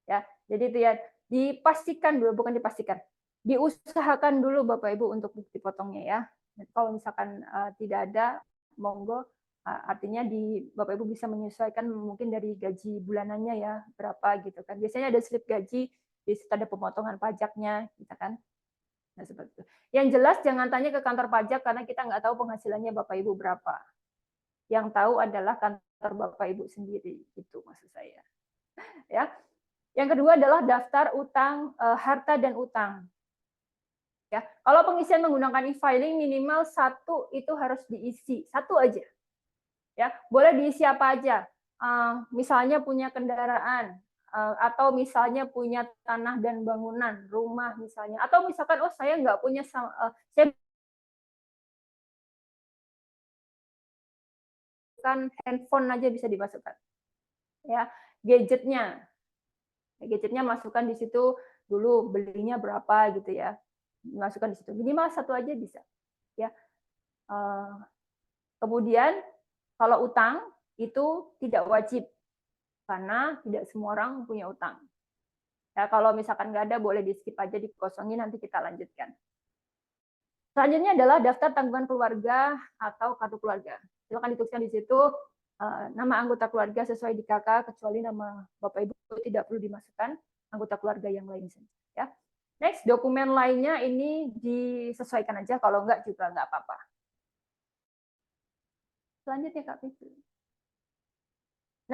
Ya, jadi itu ya, dipastikan dulu, bukan dipastikan, diusahakan dulu Bapak Ibu untuk bukti potongnya ya. Kalau misalkan tidak ada, monggo, artinya Bapak Ibu bisa menyesuaikan mungkin dari gaji bulanannya ya, berapa gitu kan. Biasanya ada slip gaji, di situ ada pemotongan pajaknya, gitu kan. Nah, seperti itu. Yang jelas jangan tanya ke kantor pajak karena kita nggak tahu penghasilannya Bapak Ibu berapa. Yang tahu adalah kantor Bapak Ibu sendiri, itu maksud saya. Ya. Yang kedua adalah daftar utang, harta dan utang. Ya, kalau pengisian menggunakan e-filing minimal 1 itu harus diisi, 1 aja. Ya, boleh diisi apa aja. Misalnya punya kendaraan, atau misalnya punya tanah dan bangunan, rumah misalnya, atau misalkan oh saya nggak punya, saya kan handphone aja bisa dimasukkan, ya gadgetnya masukkan di situ dulu, belinya berapa gitu ya, masukkan di situ minimal satu aja bisa, ya. Kemudian kalau utang itu tidak wajib karena tidak semua orang punya utang. Ya, kalau misalkan nggak ada boleh di skip aja, dikosongin, nanti kita lanjutkan. Selanjutnya adalah daftar tanggungan keluarga atau kartu keluarga. Silakan dituliskan di situ nama anggota keluarga sesuai di KK, kecuali nama Bapak Ibu tidak perlu dimasukkan, anggota keluarga yang lain saja. Ya. Next, dokumen lainnya ini disesuaikan aja, kalau enggak juga enggak apa-apa. Selanjutnya Kak Pitu.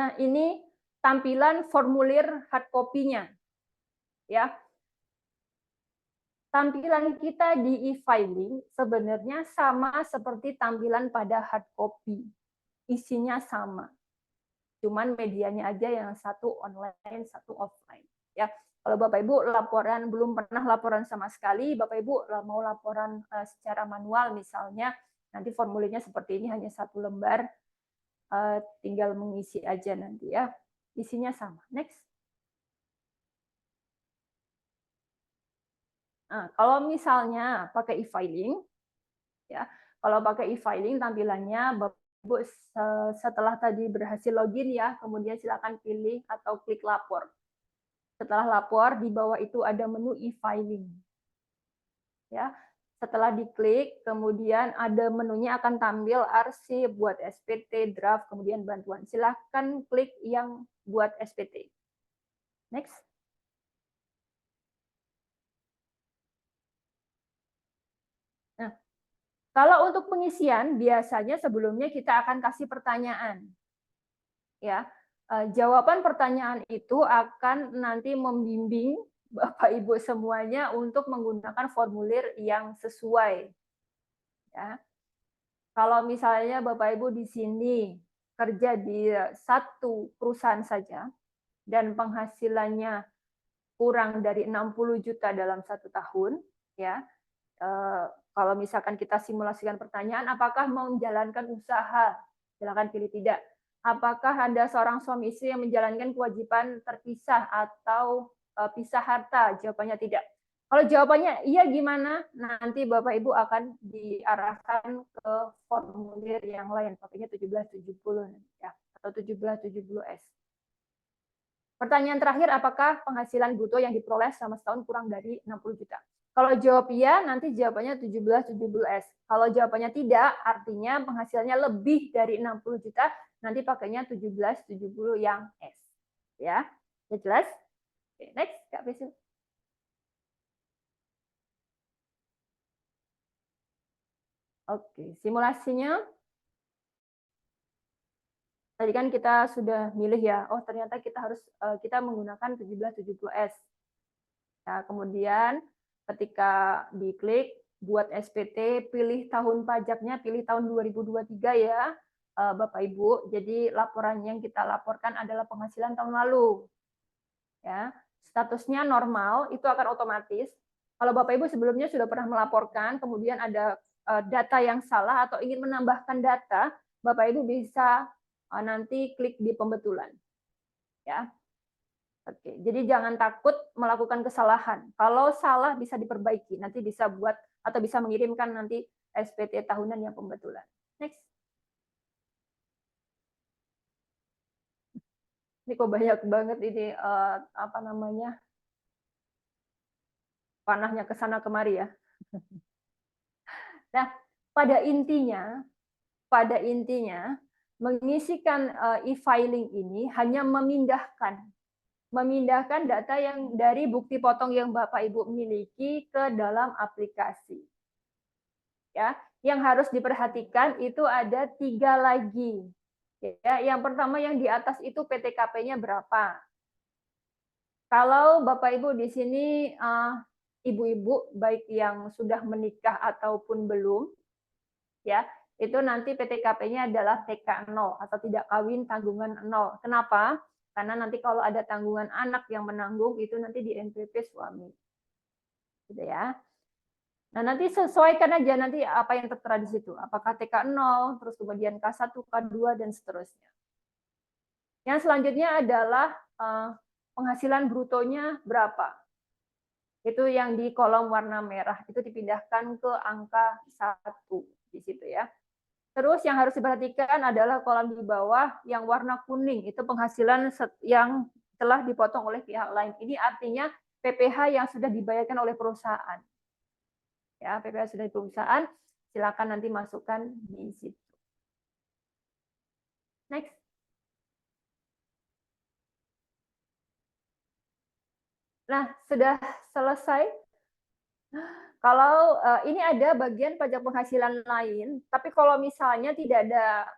Nah, ini tampilan formulir hard copy-nya. Ya. Tampilan kita di e-filing sebenarnya sama seperti tampilan pada hard copy. Isinya sama. Cuman medianya aja yang satu online, satu offline. Ya, kalau Bapak Ibu laporan belum pernah laporan sama sekali, Bapak Ibu mau laporan secara manual misalnya, nanti formulirnya seperti ini, hanya satu lembar, tinggal mengisi aja nanti ya. Isinya sama. Next. Nah, kalau misalnya pakai e-filing, ya, kalau pakai e-filing tampilannya Bapak Ibu setelah tadi berhasil login ya, kemudian silakan pilih atau klik lapor. Setelah lapor di bawah itu ada menu e-filing. Ya, setelah diklik, kemudian ada menunya akan tampil arsip, buat SPT, draft, kemudian bantuan. Silakan klik yang buat SPT. Next. Nah, kalau untuk pengisian, biasanya sebelumnya kita akan kasih pertanyaan. Ya, jawaban pertanyaan itu akan nanti membimbing Bapak Ibu semuanya untuk menggunakan formulir yang sesuai. Ya. Kalau misalnya Bapak Ibu di sini kerja di satu perusahaan saja dan penghasilannya kurang dari 60 juta dalam 1 tahun, ya. Kalau misalkan kita simulasikan pertanyaan, apakah mau menjalankan usaha? Silakan pilih tidak. Apakah Anda seorang suami istri yang menjalankan kewajiban terpisah atau pisah harta? Jawabannya tidak. Kalau jawabannya iya gimana? Nanti Bapak Ibu akan diarahkan ke formulir yang lain, pakainya 1770 ya, atau 1770S. Pertanyaan terakhir, apakah penghasilan bruto yang diperoleh selama setahun kurang dari 60 juta? Kalau jawab iya, nanti jawabannya 1770S. Kalau jawabannya tidak, artinya penghasilannya lebih dari 60 juta, nanti pakainya 1770 yang S. Ya, ya jelas? Oke, next, Kak Prisil. Oke, simulasinya. Tadi kan kita sudah milih ya, oh ternyata kita menggunakan 1770S. Nah, kemudian ketika diklik buat SPT, pilih tahun pajaknya, pilih tahun 2023 ya, Bapak Ibu. Jadi laporan yang kita laporkan adalah penghasilan tahun lalu. Ya, statusnya normal, itu akan otomatis. Kalau Bapak Ibu sebelumnya sudah pernah melaporkan, kemudian ada data yang salah atau ingin menambahkan data, Bapak Ibu bisa nanti klik di pembetulan. Ya. Oke, jadi jangan takut melakukan kesalahan. Kalau salah bisa diperbaiki, nanti bisa buat atau bisa mengirimkan nanti SPT tahunan yang pembetulan. Next. Ini kok banyak banget ini apa namanya, panahnya ke sana kemari ya. Nah, pada intinya mengisikan e-filing ini hanya memindahkan data yang dari bukti potong yang Bapak Ibu miliki ke dalam aplikasi. Ya, yang harus diperhatikan itu ada 3 lagi. Ya, yang pertama yang di atas itu PTKP-nya berapa? Kalau Bapak Ibu di sini ibu-ibu baik yang sudah menikah ataupun belum, ya, itu nanti PTKP-nya adalah TK 0 atau tidak kawin tanggungan 0. Kenapa? Karena nanti kalau ada tanggungan anak yang menanggung itu nanti di NPP suami. Gitu ya. Nah, nanti sesuaikan aja nanti apa yang tertera di situ. Apakah TK 0, terus kemudian K1, K2 dan seterusnya. Yang selanjutnya adalah penghasilan brutonya berapa. Itu yang di kolom warna merah itu dipindahkan ke angka 1 di situ ya. Terus yang harus diperhatikan adalah kolom di bawah yang warna kuning, itu penghasilan yang telah dipotong oleh pihak lain. Ini artinya PPh yang sudah dibayarkan oleh perusahaan. Ya, PPh sudah di perusahaan, silakan nanti masukkan di situ. Next. Nah, sudah selesai. Kalau ini ada bagian pajak penghasilan lain, tapi kalau misalnya tidak ada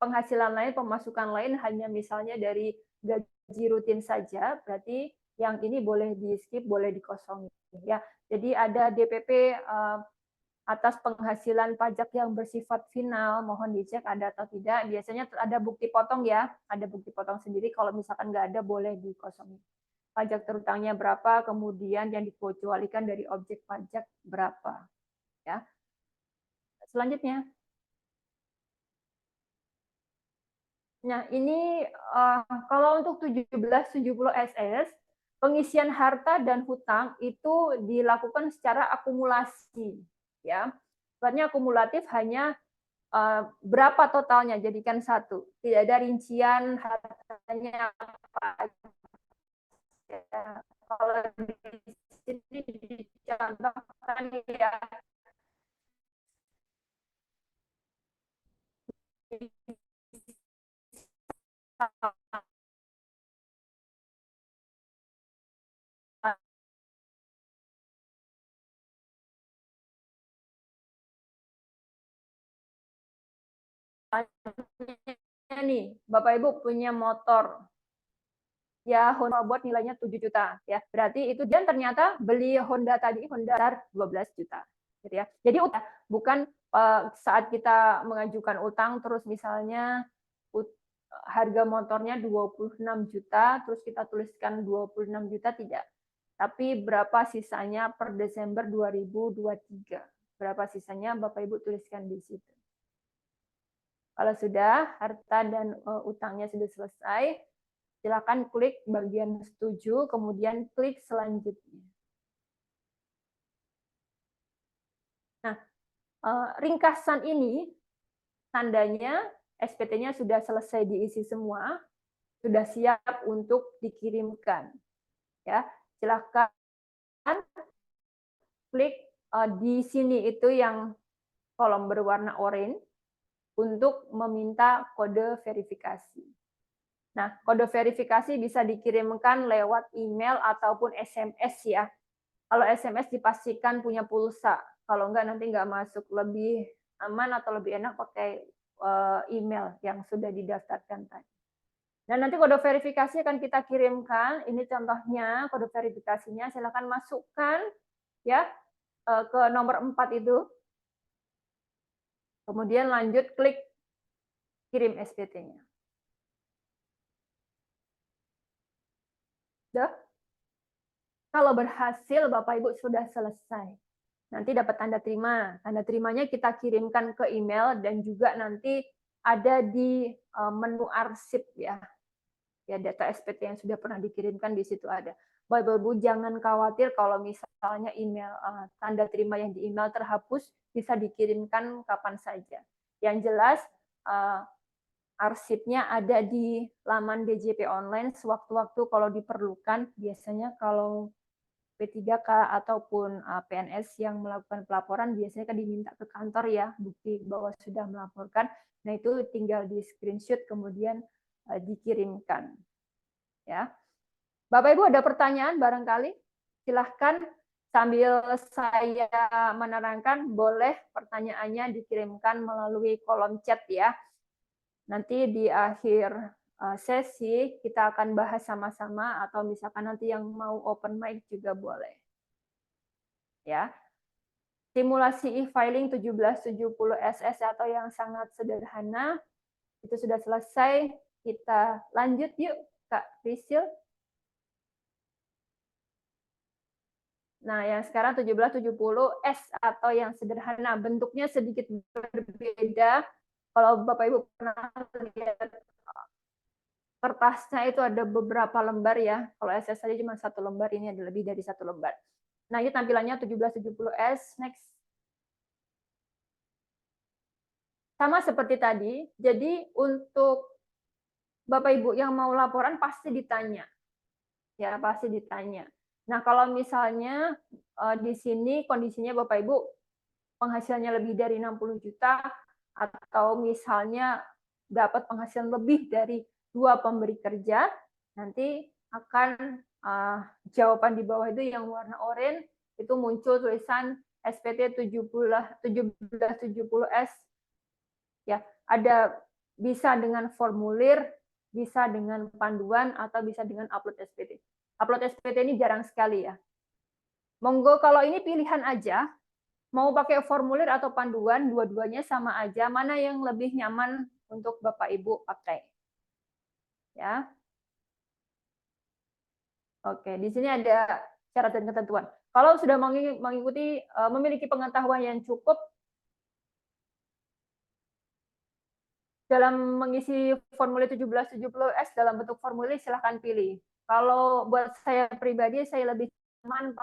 penghasilan lain, pemasukan lain, hanya misalnya dari gaji rutin saja, berarti yang ini boleh di skip, boleh dikosongi. Ya, jadi ada DPP atas penghasilan pajak yang bersifat final, mohon dicek ada atau tidak. Biasanya ada bukti potong ya, ada bukti potong sendiri. Kalau misalkan nggak ada, boleh dikosongi. Pajak terutangnya berapa, kemudian yang dikecualikan dari objek pajak berapa. Ya. Selanjutnya. Nah, ini kalau untuk 1770 SS, pengisian harta dan hutang itu dilakukan secara akumulasi. Ya. Sifatnya akumulatif hanya berapa totalnya, jadikan satu. Tidak ada rincian hartanya apa. Ya, kalau di sini dicontohkan ya nih, Bapak Ibu punya motor ya Honda buat nilainya 7 juta ya. Berarti itu dia ternyata beli Honda tadi Honda 12 juta gitu ya. Jadi bukan saat kita mengajukan utang terus misalnya harga motornya 26 juta terus kita tuliskan 26 juta tidak. Tapi berapa sisanya per Desember 2023. Berapa sisanya Bapak Ibu tuliskan di situ. Kalau sudah harta dan utangnya sudah selesai, silakan klik bagian setuju, kemudian klik selanjutnya. Nah, ringkasan ini tandanya SPT-nya sudah selesai diisi semua, sudah siap untuk dikirimkan. Ya, silakan klik di sini itu yang kolom berwarna oranye untuk meminta kode verifikasi. Nah, kode verifikasi bisa dikirimkan lewat email ataupun SMS ya. Kalau SMS dipastikan punya pulsa. Kalau enggak nanti enggak masuk. Lebih aman atau lebih enak pakai email yang sudah didaftarkan tadi. Dan nanti kode verifikasi akan kita kirimkan. Ini contohnya kode verifikasinya. Silakan masukkan ya ke nomor 4 itu. Kemudian lanjut klik kirim SPT-nya. Kalau berhasil Bapak Ibu sudah selesai. Nanti dapat tanda terima. Tanda terimanya kita kirimkan ke email dan juga nanti ada di menu arsip ya. Ya data SPT yang sudah pernah dikirimkan di situ ada. Bapak Ibu jangan khawatir kalau misalnya email tanda terima yang di email terhapus, bisa dikirimkan kapan saja. Yang jelas arsipnya ada di laman DJP online sewaktu-waktu kalau diperlukan. Biasanya kalau P3K ataupun PNS yang melakukan pelaporan biasanya kan diminta ke kantor ya bukti bahwa sudah melaporkan. Nah itu tinggal di screenshot kemudian dikirimkan. Ya, Bapak Ibu ada pertanyaan barangkali? Silahkan sambil saya menerangkan boleh pertanyaannya dikirimkan melalui kolom chat ya. Nanti di akhir sesi kita akan bahas sama-sama atau misalkan nanti yang mau open mic juga boleh. Ya. Simulasi e-filing 1770 SS atau yang sangat sederhana itu sudah selesai. Kita lanjut yuk Kak Prisil. Nah, yang sekarang 1770S atau yang sederhana, bentuknya sedikit berbeda. Kalau Bapak Ibu pernah lihat kertasnya itu ada beberapa lembar ya. Kalau SS saja cuma satu lembar, ini ada lebih dari satu lembar. Nah, ini tampilannya 1770S. Next. Sama seperti tadi, jadi untuk Bapak Ibu yang mau laporan pasti ditanya. Ya, pasti ditanya. Nah, kalau misalnya di sini kondisinya Bapak Ibu penghasilannya lebih dari 60 juta atau misalnya dapat penghasilan lebih dari 2 pemberi kerja, nanti akan jawaban di bawah itu yang warna oranye itu muncul tulisan SPT 1770S. Ya, ada bisa dengan formulir, bisa dengan panduan, atau bisa dengan upload SPT. Upload SPT ini jarang sekali ya. Monggo kalau ini pilihan aja, mau pakai formulir atau panduan, dua-duanya sama aja, mana yang lebih nyaman untuk Bapak Ibu pakai. Ya. Oke, di sini ada syarat dan ketentuan. Kalau sudah mengikuti, memiliki pengetahuan yang cukup dalam mengisi formulir 1770S dalam bentuk formulir, silahkan pilih. Kalau buat saya pribadi, saya lebih nyaman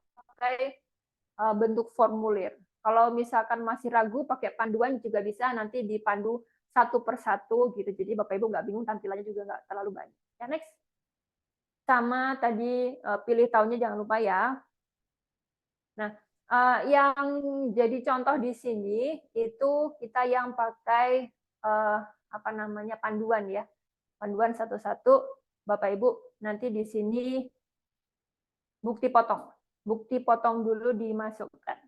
pakai bentuk formulir. Kalau misalkan masih ragu, pakai panduan juga bisa, nanti dipandu satu persatu gitu. Jadi Bapak Ibu nggak bingung, tampilannya juga nggak terlalu banyak. Ya, next. Sama tadi pilih tahunnya jangan lupa ya. Nah, yang jadi contoh di sini itu kita yang pakai apa namanya panduan ya. Panduan satu-satu, Bapak Ibu nanti di sini bukti potong. Bukti potong dulu dimasukkan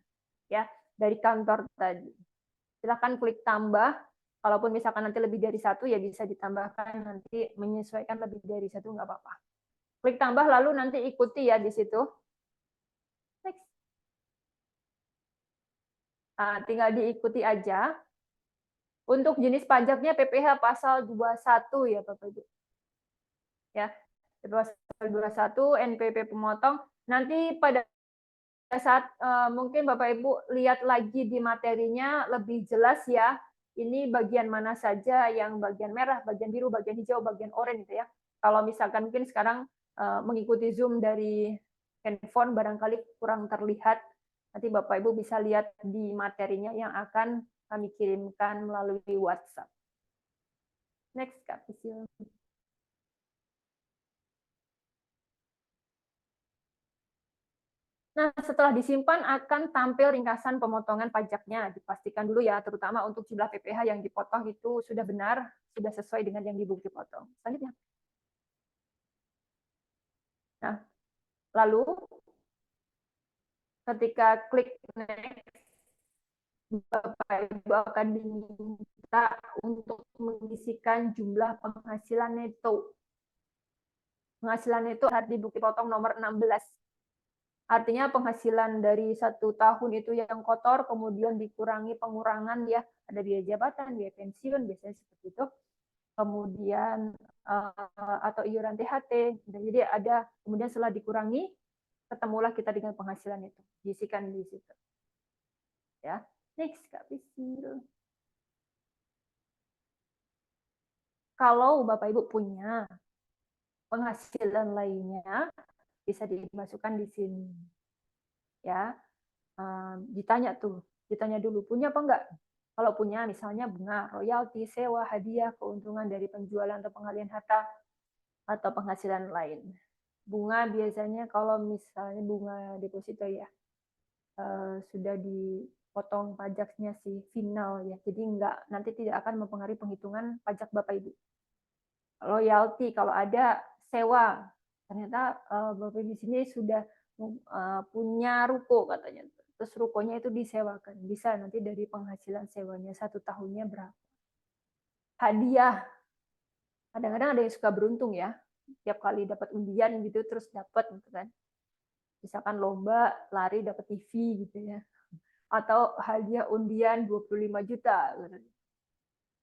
ya dari kantor tadi. Silahkan klik tambah. Kalaupun misalkan nanti lebih dari satu ya bisa ditambahkan, nanti menyesuaikan lebih dari satu nggak apa-apa. Klik tambah lalu nanti ikuti ya di situ. Next. Tinggal diikuti aja. Untuk jenis pajaknya PPh pasal 21 ya Bapak Ibu. Ya, pasal 21 NPP pemotong. Nanti pada saat mungkin Bapak Ibu lihat lagi di materinya lebih jelas ya. Ini bagian mana saja yang bagian merah, bagian biru, bagian hijau, bagian oranye gitu ya. Kalau misalkan mungkin sekarang mengikuti Zoom dari handphone barangkali kurang terlihat. Nanti Bapak Ibu bisa lihat di materinya yang akan kami kirimkan melalui WhatsApp. Next, Kak Pisil. Nah, setelah disimpan akan tampil ringkasan pemotongan pajaknya. Dipastikan dulu ya, terutama untuk jumlah PPh yang dipotong itu sudah benar, sudah sesuai dengan yang dibukti potong. Selanjutnya. Nah, lalu ketika klik next, Bapak Ibu akan diminta untuk mengisikan jumlah penghasilan neto. Penghasilan neto harus di bukti potong nomor 16. Artinya penghasilan dari 1 tahun itu yang kotor, kemudian dikurangi pengurangan ya, ada biaya jabatan, biaya pensiun, biasanya seperti itu. Kemudian atau iuran THT, jadi ada, kemudian setelah dikurangi, ketemulah kita dengan penghasilan itu, diisikan di situ. Ya, next Kak Pisil. Kalau Bapak Ibu punya penghasilan lainnya, bisa dimasukkan di sini. Ya, ditanya dulu punya apa enggak? Kalau punya misalnya bunga, royalti, sewa, hadiah, keuntungan dari penjualan atau pengalihan harta atau penghasilan lain. Bunga biasanya kalau misalnya bunga deposito ya sudah dipotong pajaknya sih final ya. Jadi nanti tidak akan mempengaruhi penghitungan pajak Bapak Ibu. Royalti kalau ada, sewa. Ternyata Bapak Ibu di sini sudah punya ruko katanya. Terus rukonya itu disewakan. Bisa nanti dari penghasilan sewanya 1 tahunnya berapa. Hadiah. Kadang-kadang ada yang suka beruntung ya. Tiap kali dapat undian gitu terus dapat gitu kan. Misalkan lomba lari dapat TV gitu ya. Atau hadiah undian 25 juta gitu.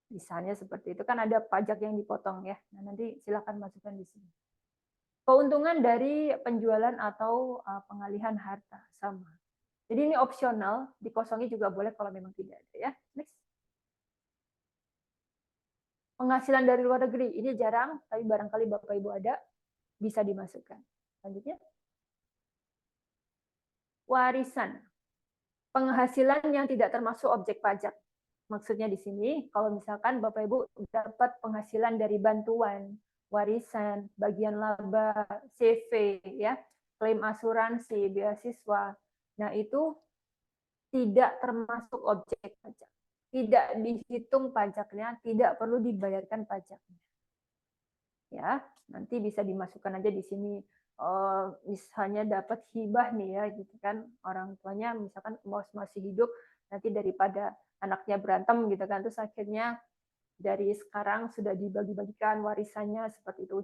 Misalnya seperti itu, kan ada pajak yang dipotong ya. Nah, nanti silakan masukkan di sini. Keuntungan dari penjualan atau pengalihan harta sama. Jadi ini opsional, dikosongi juga boleh kalau memang tidak ada ya. Next. Penghasilan dari luar negeri, ini jarang, tapi barangkali Bapak Ibu ada, bisa dimasukkan. Selanjutnya. Warisan. Penghasilan yang tidak termasuk objek pajak. Maksudnya di sini, kalau misalkan Bapak Ibu dapat penghasilan dari bantuan, warisan, bagian laba, CV, ya, klaim asuransi, beasiswa, nah itu tidak termasuk objek pajak. Tidak dihitung pajaknya, tidak perlu dibayarkan pajaknya. Ya, nanti bisa dimasukkan aja di sini. Misalnya dapat hibah nih ya, gitu kan, orang tuanya misalkan masih hidup, nanti daripada anaknya berantem gitu kan, terus akhirnya dari sekarang sudah dibagi-bagikan warisannya seperti itu,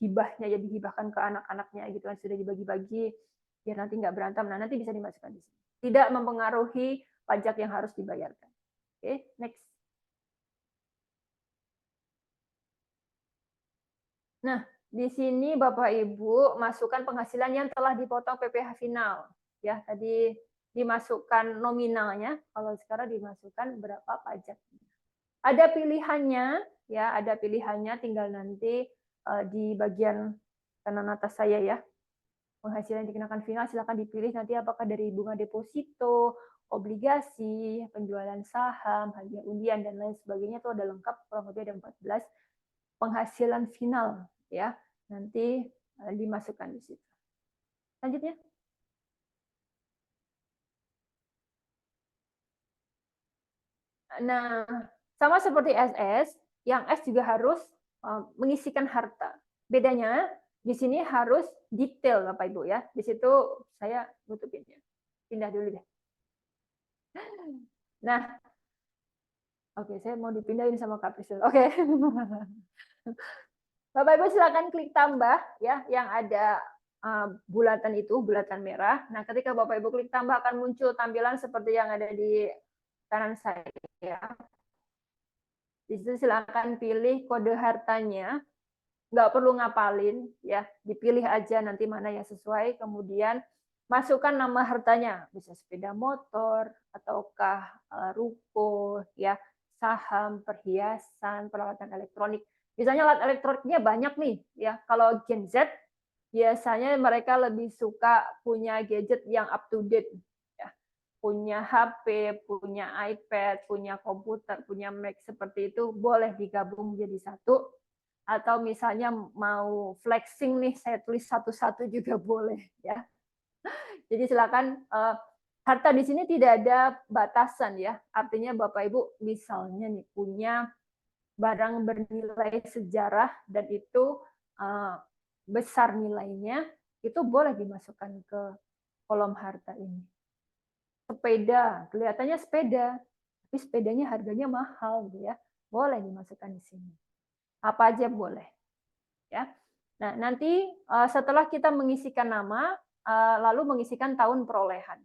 hibahnya ya dihibahkan ke anak-anaknya gitu kan, sudah dibagi-bagi biar nanti nggak berantem. Nah, nanti bisa dimasukkan di sini. Tidak mempengaruhi pajak yang harus dibayarkan. Oke, next. Nah, di sini Bapak Ibu masukkan penghasilan yang telah dipotong PPh final. Ya, tadi dimasukkan nominalnya, kalau sekarang dimasukkan berapa pajaknya. Ada pilihannya, ya, ada pilihannya, tinggal nanti di bagian kanan atas saya ya. Penghasilan yang dikenakan final silakan dipilih nanti apakah dari bunga deposito, obligasi, penjualan saham, hadiah undian dan lain sebagainya, itu ada lengkap, kurang lebih ada 14 penghasilan final ya. Nanti dimasukkan di situ. Selanjutnya. Nah, sama seperti SS, yang S juga harus mengisikan harta. Bedanya di sini harus detail Bapak Ibu ya. Di situ saya nutupinnya. Pindah dulu deh. Nah, oke, saya mau dipindahin sama Kak Priscil. Oke. Bapak Ibu silakan klik tambah ya yang ada bulatan itu, bulatan merah. Nah, ketika Bapak Ibu klik tambah akan muncul tampilan seperti yang ada di kanan saya. Di situ silakan pilih kode hartanya. Nggak perlu ngapalin ya, dipilih aja nanti mana yang sesuai, kemudian masukkan nama hartanya, bisa sepeda motor ataukah ruko ya, saham, perhiasan, peralatan elektronik. Misalnya alat elektroniknya banyak nih ya. Kalau Gen Z biasanya mereka lebih suka punya gadget yang up to date ya. Punya HP, punya iPad, punya komputer, punya Mac seperti itu, boleh digabung jadi satu. Atau misalnya mau flexing nih, saya tulis satu-satu juga boleh ya. Jadi silakan, harta di sini tidak ada batasan ya. Artinya Bapak Ibu misalnya nih punya barang bernilai sejarah dan itu besar nilainya, itu boleh dimasukkan ke kolom harta ini. Sepeda, kelihatannya sepeda, tapi sepedanya harganya mahal gitu ya. Boleh dimasukkan di sini. Apa aja boleh. Ya. Nah, nanti setelah kita mengisikan nama, lalu mengisikan tahun perolehan.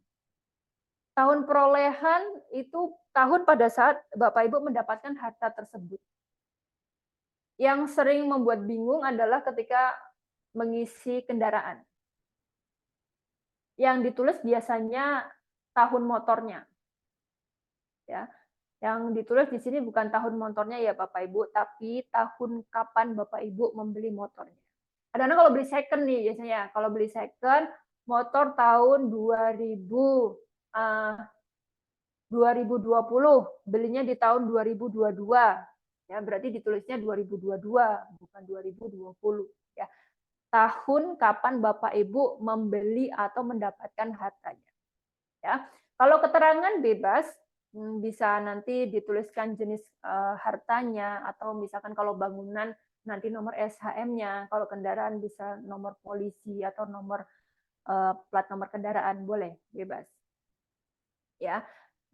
Tahun perolehan itu tahun pada saat Bapak Ibu mendapatkan harta tersebut. Yang sering membuat bingung adalah ketika mengisi kendaraan. Yang ditulis biasanya tahun motornya. Ya. Yang ditulis di sini bukan tahun motornya ya Bapak Ibu, tapi tahun kapan Bapak Ibu membeli motornya. Kadang-kadang kalau beli second nih biasanya, kalau beli second motor tahun 2020, belinya di tahun 2022, ya berarti ditulisnya 2022 bukan 2020 ya. Tahun kapan Bapak Ibu membeli atau mendapatkan hartanya. Ya. Kalau keterangan bebas bisa nanti dituliskan jenis hartanya, atau misalkan kalau bangunan nanti nomor SHM-nya, kalau kendaraan bisa nomor polisi atau nomor plat nomor kendaraan, boleh bebas. Ya.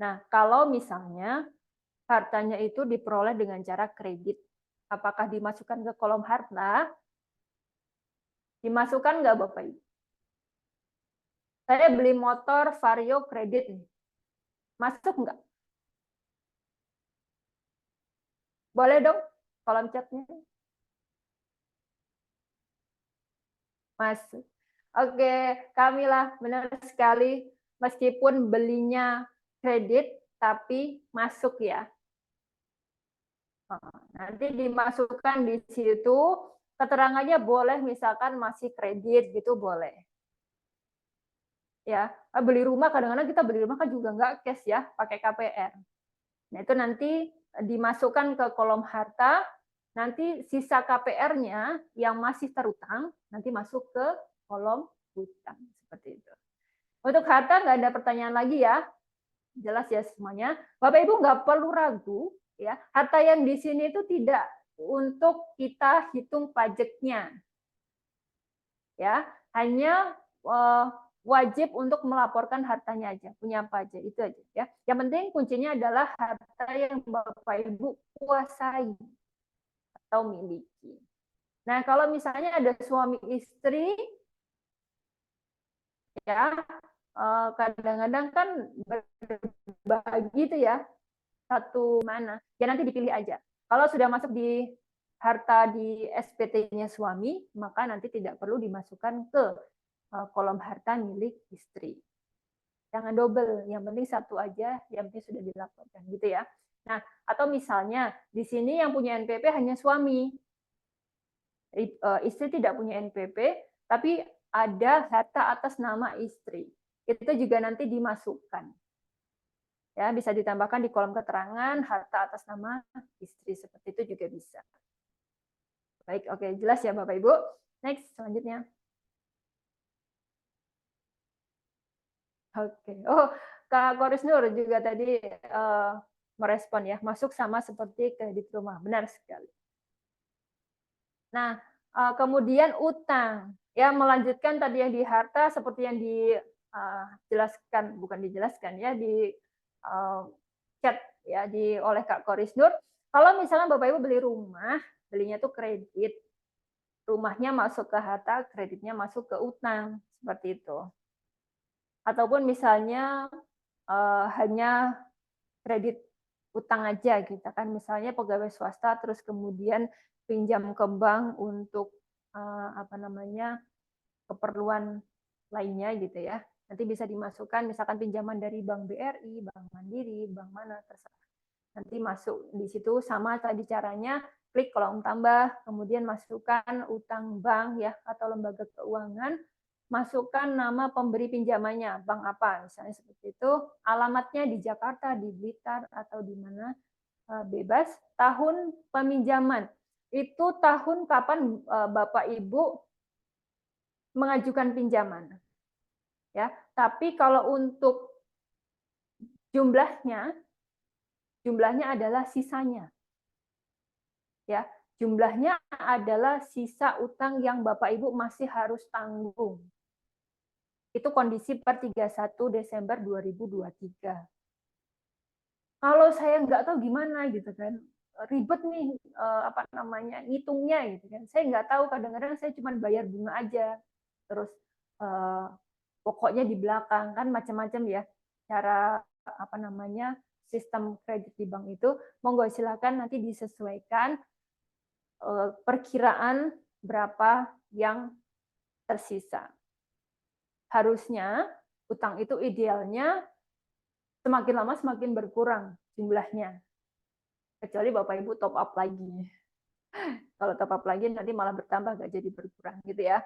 Nah, kalau misalnya hartanya itu diperoleh dengan cara kredit, apakah dimasukkan ke kolom harta? Dimasukkan nggak Bapak Ibu? Saya beli motor Vario kredit nih. Masuk nggak? Boleh dong kolom chatnya. Masuk. Oke, Kamila, benar sekali. Meskipun belinya kredit, tapi masuk ya. Nanti dimasukkan di situ, keterangannya boleh misalkan masih kredit gitu boleh. Ya, beli rumah kadang-kadang kita beli rumah kan juga nggak cash ya, pakai KPR. Nah, itu nanti dimasukkan ke kolom harta, nanti sisa KPR-nya yang masih terutang nanti masuk ke kolom hutang seperti itu. Untuk harta nggak ada pertanyaan lagi ya, jelas ya semuanya. Bapak Ibu nggak perlu ragu ya, harta yang di sini itu tidak untuk kita hitung pajaknya, ya hanya wajib untuk melaporkan hartanya aja, punya apa aja itu aja ya. Yang penting kuncinya adalah harta yang Bapak Ibu kuasai atau miliki. Nah, kalau misalnya ada suami istri ya kadang-kadang kan berbagi itu ya, satu mana ya nanti dipilih aja. Kalau sudah masuk di harta di SPT-nya suami, maka nanti tidak perlu dimasukkan ke kolom harta milik istri. Jangan double, yang penting satu aja, yang penting sudah dilaporkan gitu ya. Nah, atau misalnya di sini yang punya NPP hanya suami, istri tidak punya NPP, tapi ada harta atas nama istri, itu juga nanti dimasukkan. Ya, bisa ditambahkan di kolom keterangan harta atas nama istri, seperti itu juga bisa. Baik, oke, jelas ya Bapak Ibu. Next, selanjutnya. Oke, oh Kak Koris Nur juga tadi merespon ya, masuk sama seperti kredit rumah, benar sekali. Nah, kemudian utang, ya melanjutkan tadi yang di harta seperti yang dijelaskan, bukan dijelaskan ya, di chat ya oleh Kak Koris Nur. Kalau misalnya Bapak Ibu beli rumah, belinya tuh kredit, rumahnya masuk ke harta, kreditnya masuk ke utang, seperti itu. Ataupun misalnya hanya kredit utang aja gitu kan, misalnya pegawai swasta terus kemudian pinjam ke bank untuk keperluan lainnya gitu ya, nanti bisa dimasukkan misalkan pinjaman dari Bank BRI, Bank Mandiri, bank mana terserah, nanti masuk di situ. Sama tadi caranya, klik kolom tambah, kemudian masukkan utang bank ya atau lembaga keuangan, masukkan nama pemberi pinjamannya, bank apa, misalnya seperti itu, alamatnya di Jakarta, di Blitar, atau di mana, bebas, tahun peminjaman, itu tahun kapan Bapak Ibu mengajukan pinjaman. Ya, tapi kalau untuk jumlahnya adalah sisanya. Ya, jumlahnya adalah sisa utang yang Bapak Ibu masih harus tanggung. Itu kondisi per 31 Desember 2023. Kalau saya nggak tahu gimana gitu kan, ribet nih ngitungnya gitu kan. Saya nggak tahu, kadang-kadang saya cuma bayar bunga aja. Terus pokoknya di belakang kan macam-macam ya cara sistem kredit di bank itu. Monggo silakan nanti disesuaikan perkiraan berapa yang tersisa. Harusnya utang itu idealnya semakin lama semakin berkurang jumlahnya. Kecuali Bapak Ibu top up lagi. Kalau top up lagi nanti malah bertambah, nggak jadi berkurang gitu ya.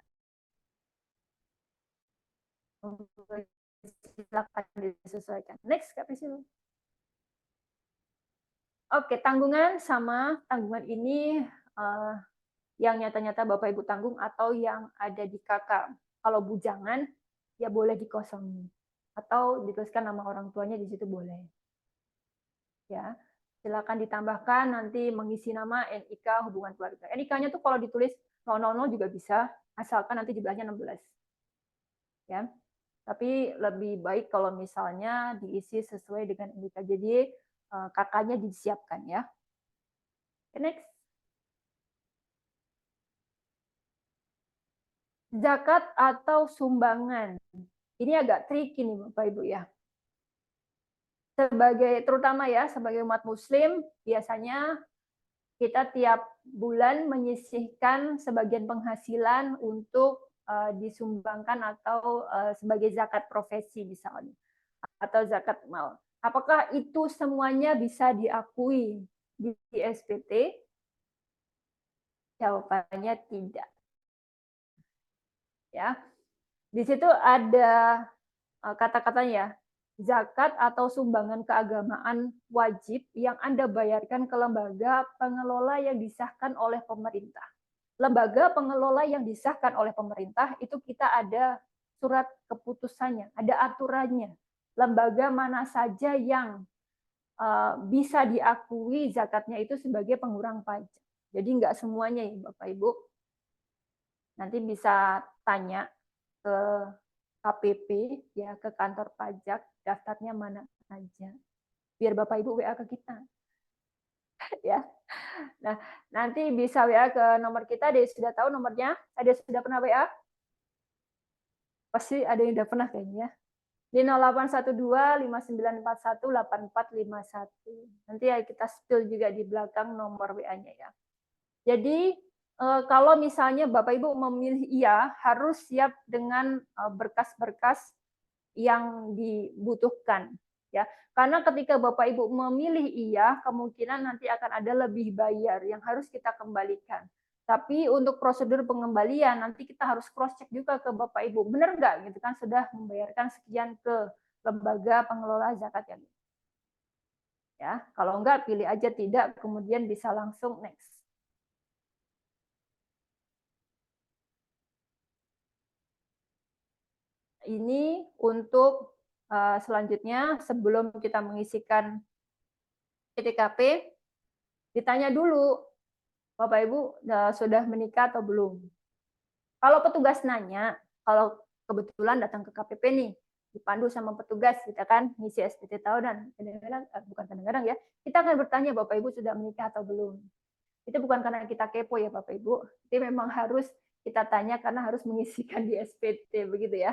Silakan disesuaikan. Next, Kak Priscilla. Oke, tanggungan sama tanggungan ini yang nyata-nyata Bapak Ibu tanggung atau yang ada di KK. Kalau bujangan ya boleh dikosongi atau dituliskan nama orang tuanya di situ boleh. Ya, silakan ditambahkan nanti mengisi nama NIK hubungan keluarga. NIK-nya tuh kalau ditulis 000 juga bisa, asalkan nanti jumlahnya 16. Ya. Tapi lebih baik kalau misalnya diisi sesuai dengan NIK. Jadi kakaknya disiapkan ya. Next. Zakat atau sumbangan. Ini agak tricky nih Bapak Ibu ya. Terutama ya sebagai umat Muslim biasanya kita tiap bulan menyisihkan sebagian penghasilan untuk disumbangkan atau sebagai zakat profesi misalnya, atau zakat mal. Apakah itu semuanya bisa diakui di SPT? Jawabannya tidak. Ya, di situ ada kata-katanya, zakat atau sumbangan keagamaan wajib yang Anda bayarkan ke lembaga pengelola yang disahkan oleh pemerintah. Lembaga pengelola yang disahkan oleh pemerintah itu kita ada surat keputusannya, ada aturannya. Lembaga mana saja yang bisa diakui zakatnya itu sebagai pengurang pajak. Jadi nggak semuanya ya Bapak Ibu. Nanti bisa tanya ke KPP ya, ke kantor pajak, daftarnya mana aja. Biar Bapak Ibu WA ke kita. Ya. Nah, nanti bisa WA ke nomor kita, dia sudah tahu nomornya. Ada sudah pernah WA? Pasti ada yang sudah pernah kayaknya. Di 0812-5941-8451. Nanti ya kita spill juga di belakang nomor WA-nya ya. Jadi kalau misalnya Bapak Ibu memilih iya, harus siap dengan berkas-berkas yang dibutuhkan ya. Karena ketika Bapak Ibu memilih iya, kemungkinan nanti akan ada lebih bayar yang harus kita kembalikan. Tapi untuk prosedur pengembalian nanti kita harus cross check juga ke Bapak Ibu, benar nggak gitu kan sudah membayarkan sekian ke lembaga pengelola zakat yang ya. Kalau enggak pilih aja tidak, kemudian bisa langsung next. Ini untuk selanjutnya sebelum kita mengisikan PTKP, ditanya dulu, Bapak Ibu sudah menikah atau belum? Kalau petugas nanya, kalau kebetulan datang ke KPP nih, dipandu sama petugas, kita kan ngisi SPT tahunan, kadang-kadang bukan kadang-kadang ya, kita akan bertanya Bapak Ibu sudah menikah atau belum. Itu bukan karena kita kepo ya Bapak Ibu, itu memang harus kita tanya karena harus mengisikan di SPT begitu ya.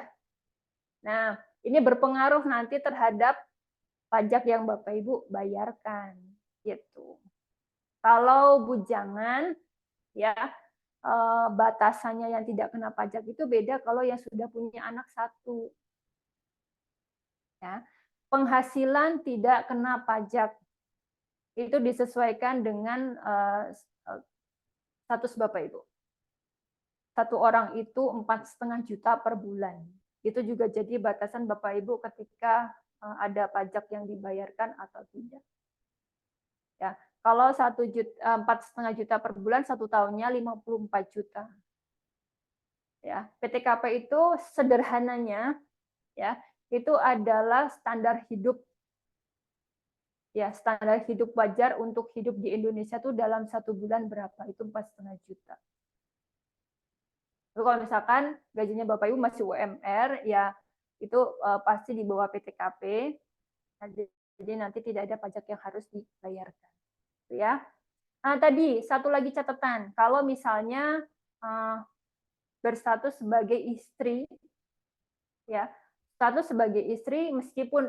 Nah, ini berpengaruh nanti terhadap pajak yang Bapak Ibu bayarkan, gitu. Kalau bujangan, ya batasannya yang tidak kena pajak itu beda kalau yang sudah punya anak satu. Ya, penghasilan tidak kena pajak itu disesuaikan dengan status Bapak Ibu. Satu orang itu 4,5 juta per bulan. Itu juga jadi batasan Bapak Ibu ketika ada pajak yang dibayarkan atau tidak. Ya, kalau 4,5 juta per bulan, 1 tahunnya 54 juta. Ya, PTKP itu sederhananya ya, itu adalah standar hidup. Ya, standar hidup wajar untuk hidup di Indonesia itu dalam 1 bulan berapa? Itu 4,5 juta. Kalau misalkan gajinya Bapak Ibu masih UMR, ya itu pasti di bawah PTKP. Jadi nanti tidak ada pajak yang harus dibayarkan. Ya. Nah, tadi satu lagi catatan, kalau misalnya berstatus sebagai istri, ya status sebagai istri meskipun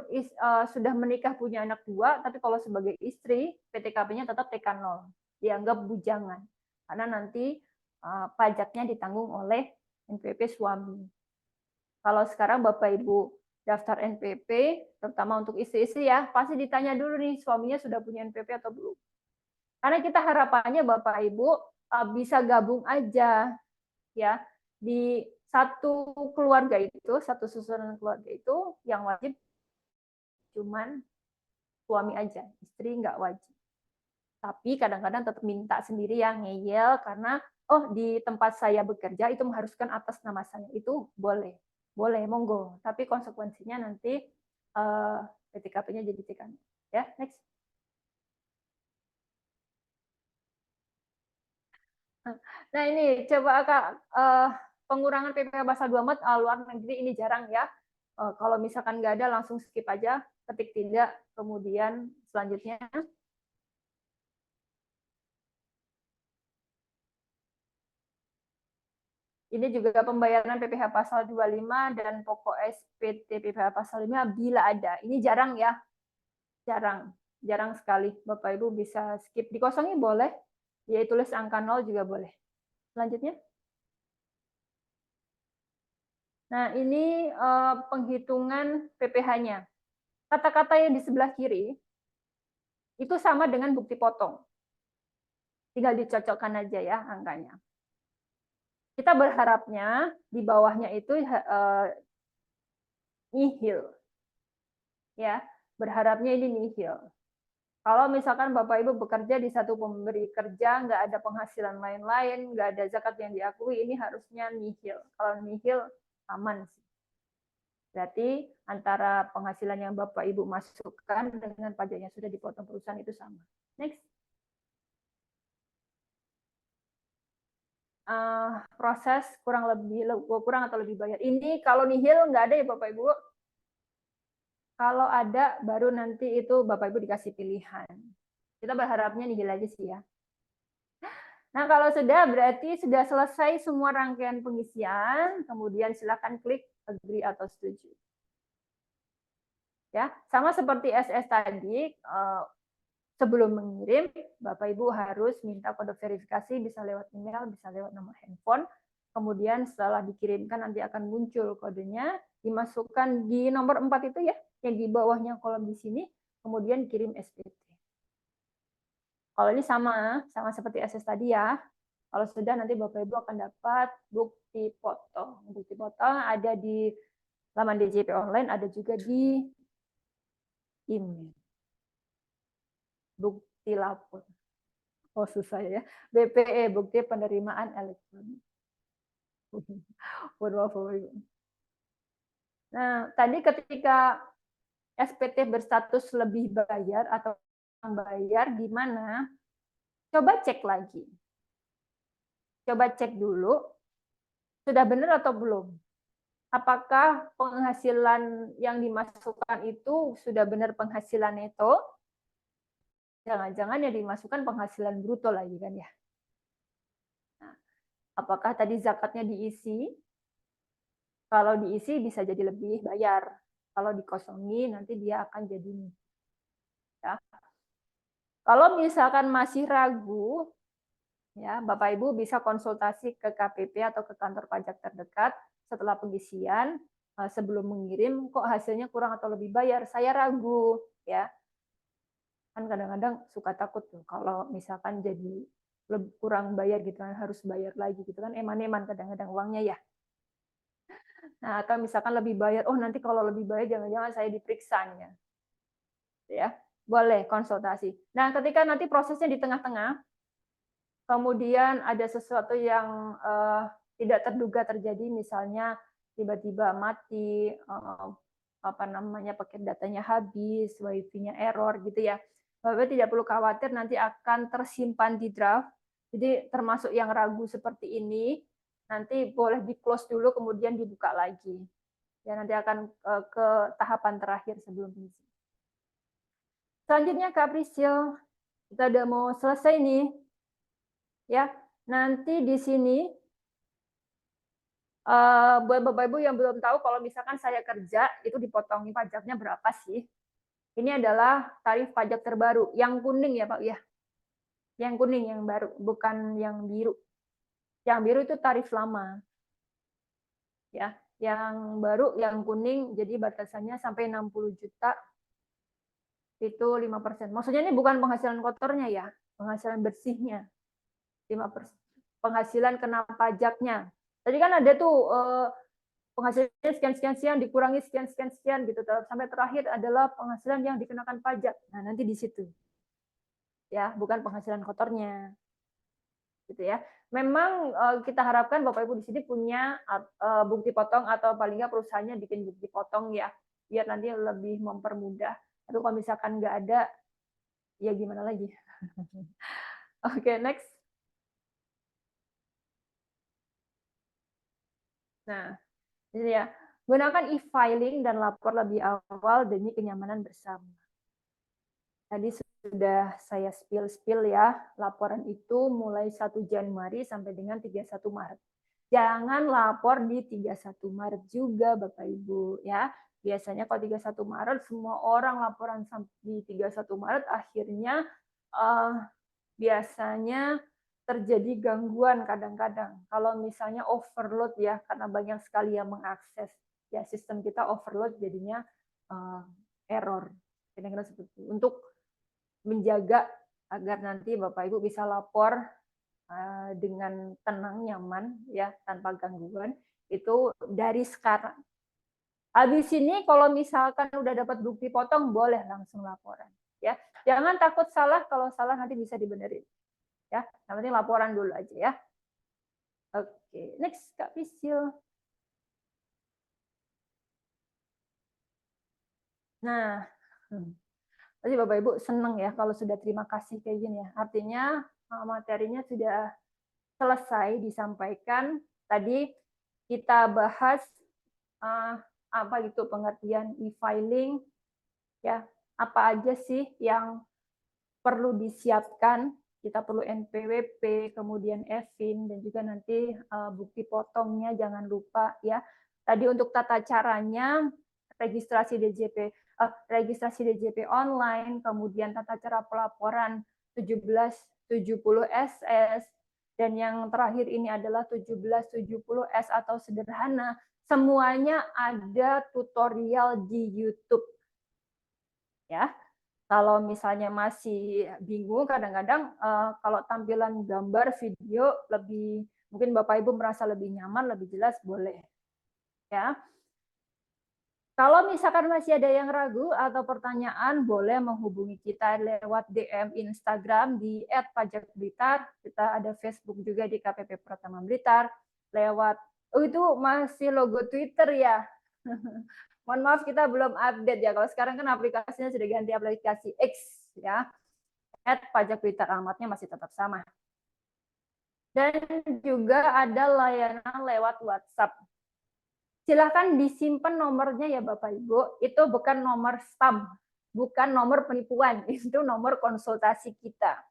sudah menikah punya anak 2, tapi kalau sebagai istri PTKP-nya tetap TK0, dianggap bujangan, karena nanti pajaknya ditanggung oleh NPP suami. Kalau sekarang Bapak Ibu daftar NPP, terutama untuk istri-istri ya, pasti ditanya dulu nih suaminya sudah punya NPP atau belum. Karena kita harapannya Bapak Ibu bisa gabung aja ya di satu keluarga itu, satu susunan keluarga itu yang wajib cuman suami aja, istri nggak wajib. Tapi kadang-kadang tetap minta sendiri yang ngeyel karena oh di tempat saya bekerja itu mengharuskan atas nama saya, itu boleh monggo, tapi konsekuensinya nanti PTKP-nya jadi TK. Ya, next. Nah ini coba Kak, pengurangan PPh pasal 24 luar negeri ini jarang ya. Kalau misalkan nggak ada langsung skip aja, ketik tidak, kemudian selanjutnya. Ini juga pembayaran PPh pasal 25 dan pokok SPT PPh pasal 5 bila ada. Ini jarang ya. Jarang sekali. Bapak Ibu bisa skip. Dikosongin boleh, Ya, tulis angka 0 juga boleh. Selanjutnya. Nah, ini penghitungan PPh-nya. Kata-kata yang di sebelah kiri itu sama dengan bukti potong. Tinggal dicocokkan aja ya angkanya. Kita berharapnya di bawahnya itu nihil. Ya, berharapnya ini nihil. Kalau misalkan Bapak Ibu bekerja di satu pemberi kerja, nggak ada penghasilan lain-lain, nggak ada zakat yang diakui, ini harusnya nihil. Kalau nihil, aman sih. Berarti antara penghasilan yang Bapak Ibu masukkan dengan pajak yang sudah dipotong perusahaan itu sama. Next. Proses kurang atau lebih bayar. Ini kalau nihil nggak ada ya Bapak Ibu. Kalau ada baru nanti itu Bapak Ibu dikasih pilihan. Kita berharapnya nihil aja sih ya. Nah, kalau sudah berarti sudah selesai semua rangkaian pengisian, kemudian silakan klik agree atau setuju. Ya, sama seperti SS tadi, sebelum mengirim, Bapak Ibu harus minta kode verifikasi, bisa lewat email, bisa lewat nomor handphone. Kemudian setelah dikirimkan nanti akan muncul kodenya, dimasukkan di nomor 4 itu ya, yang di bawahnya kolom di sini, kemudian kirim SPT. Kalau ini sama seperti SS tadi ya. Kalau sudah nanti Bapak Ibu akan dapat bukti potong. Bukti potong ada di laman DJP online, ada juga di email. Bukti lapor. Oh susah ya. BPE, bukti penerimaan elektronik. Nah, tadi ketika SPT berstatus lebih bayar atau bayar gimana? Coba cek lagi. Coba cek dulu, sudah benar atau belum? Apakah penghasilan yang dimasukkan itu sudah benar penghasilan neto? Jangan-jangan yang dimasukkan penghasilan bruto lagi kan ya? Nah, apakah tadi zakatnya diisi? Kalau diisi bisa jadi lebih bayar. Kalau dikosongi nanti dia akan jadi ya. Kalau misalkan masih ragu, ya Bapak Ibu bisa konsultasi ke KPP atau ke kantor pajak terdekat setelah pengisian sebelum mengirim, kok hasilnya kurang atau lebih bayar, saya ragu ya. Kan kadang-kadang suka takut tuh kalau misalkan jadi kurang bayar gitu kan, harus bayar lagi gitu kan, eman-eman kadang-kadang uangnya ya. Nah, atau misalkan lebih bayar, oh nanti kalau lebih bayar jangan-jangan saya diperiksanya. Ya, boleh konsultasi. Nah, ketika nanti prosesnya di tengah-tengah, kemudian ada sesuatu yang tidak terduga terjadi, misalnya tiba-tiba mati, paket datanya habis, wifi-nya error gitu ya. Bapak tidak perlu khawatir, nanti akan tersimpan di draft. Jadi termasuk yang ragu seperti ini, nanti boleh di close dulu, kemudian dibuka lagi. Ya, nanti akan ke tahapan terakhir sebelum pengisian. Selanjutnya Kak Priscil, kita udah mau selesai nih. Ya, nanti di sini buat Bapak Ibu yang belum tahu, kalau misalkan saya kerja itu dipotongi pajaknya berapa sih? Ini adalah tarif pajak terbaru, yang kuning ya Pak ya. Yang kuning yang baru, bukan yang biru. Yang biru itu tarif lama. Ya, yang baru yang kuning jadi batasannya sampai 60 juta itu 5%. Maksudnya ini bukan penghasilan kotornya ya, penghasilan bersihnya. 5%. Penghasilan kena pajaknya. Tadi kan ada tuh penghasilan sekian dikurangi sekian gitu, sampai terakhir adalah penghasilan yang dikenakan pajak. Nah, nanti di situ. Ya, bukan penghasilan kotornya. Gitu ya. Memang kita harapkan Bapak Ibu di sini punya bukti potong atau paling nggak perusahaannya bikin bukti potong ya, biar nanti lebih mempermudah. Tapi kalau misalkan nggak ada, ya gimana lagi? Oke, next. Nah, ini ya, gunakan e-filing dan lapor lebih awal demi kenyamanan bersama. Tadi sudah saya spill ya, laporan itu mulai 1 Januari sampai dengan 31 Maret. Jangan lapor di 31 Maret juga Bapak Ibu ya. Biasanya kalau 31 Maret semua orang laporan di 31 Maret, akhirnya biasanya terjadi gangguan kadang-kadang. Kalau misalnya overload ya, karena banyak sekali yang mengakses, ya sistem kita overload jadinya error. Kira-kira seperti itu. Untuk menjaga agar nanti Bapak Ibu bisa lapor dengan tenang, nyaman, ya tanpa gangguan, itu dari sekarang. Habis ini kalau misalkan udah dapat bukti potong, boleh langsung laporan. Ya, jangan takut salah, kalau salah nanti bisa dibenerin. Ya, yang penting laporan dulu aja ya. Oke, next Kak Pisil. Nah, pasti Bapak Ibu seneng ya kalau sudah terima kasih kayak gini ya. Artinya materinya sudah selesai disampaikan. Tadi kita bahas apa gitu pengertian e-filing, ya apa aja sih yang perlu disiapkan. Kita perlu NPWP, kemudian EVIN, dan juga nanti bukti potongnya jangan lupa ya. Tadi untuk tata caranya registrasi DJP online, kemudian tata cara pelaporan 1770 SS, dan yang terakhir ini adalah 1770 S atau sederhana. Semuanya ada tutorial di YouTube. Ya. Kalau misalnya masih bingung, kadang-kadang kalau tampilan gambar, video lebih, mungkin Bapak Ibu merasa lebih nyaman, lebih jelas, boleh. Ya. Kalau misalkan masih ada yang ragu atau pertanyaan, boleh menghubungi kita lewat DM Instagram di @pajakblitar. Kita ada Facebook juga di KPP Pratama Blitar. Lewat, itu masih logo Twitter ya. Mohon maaf kita belum update ya. Kalau sekarang kan aplikasinya sudah ganti aplikasi X ya. @pajakblitar, alamatnya masih tetap sama. Dan juga ada layanan lewat WhatsApp. Silahkan disimpan nomornya ya Bapak Ibu. Itu bukan nomor spam, bukan nomor penipuan, itu nomor konsultasi kita.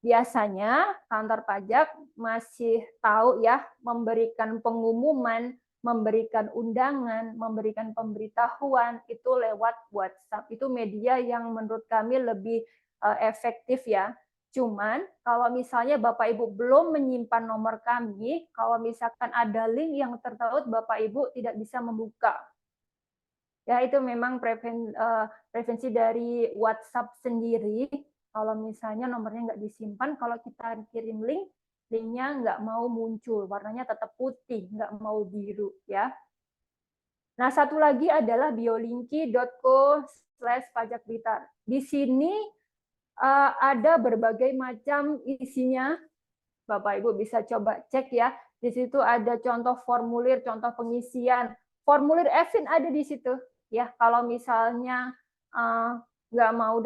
Biasanya kantor pajak masih tahu ya memberikan pengumuman, memberikan undangan, memberikan pemberitahuan itu lewat WhatsApp. Itu media yang menurut kami lebih efektif ya. Cuman kalau misalnya Bapak Ibu belum menyimpan nomor kami, kalau misalkan ada link yang tertaut Bapak Ibu tidak bisa membuka. Ya itu memang preferensi dari WhatsApp sendiri. Kalau misalnya nomornya nggak disimpan, kalau kita kirim link, linknya nggak mau muncul, warnanya tetap putih, nggak mau biru ya. Nah satu lagi adalah biolinki.co/pajakblitar. Di sini ada berbagai macam isinya. Bapak Ibu bisa coba cek ya. Di situ ada contoh formulir, contoh pengisian. Formulir EVIN ada di situ. Ya, kalau misalnya nggak mau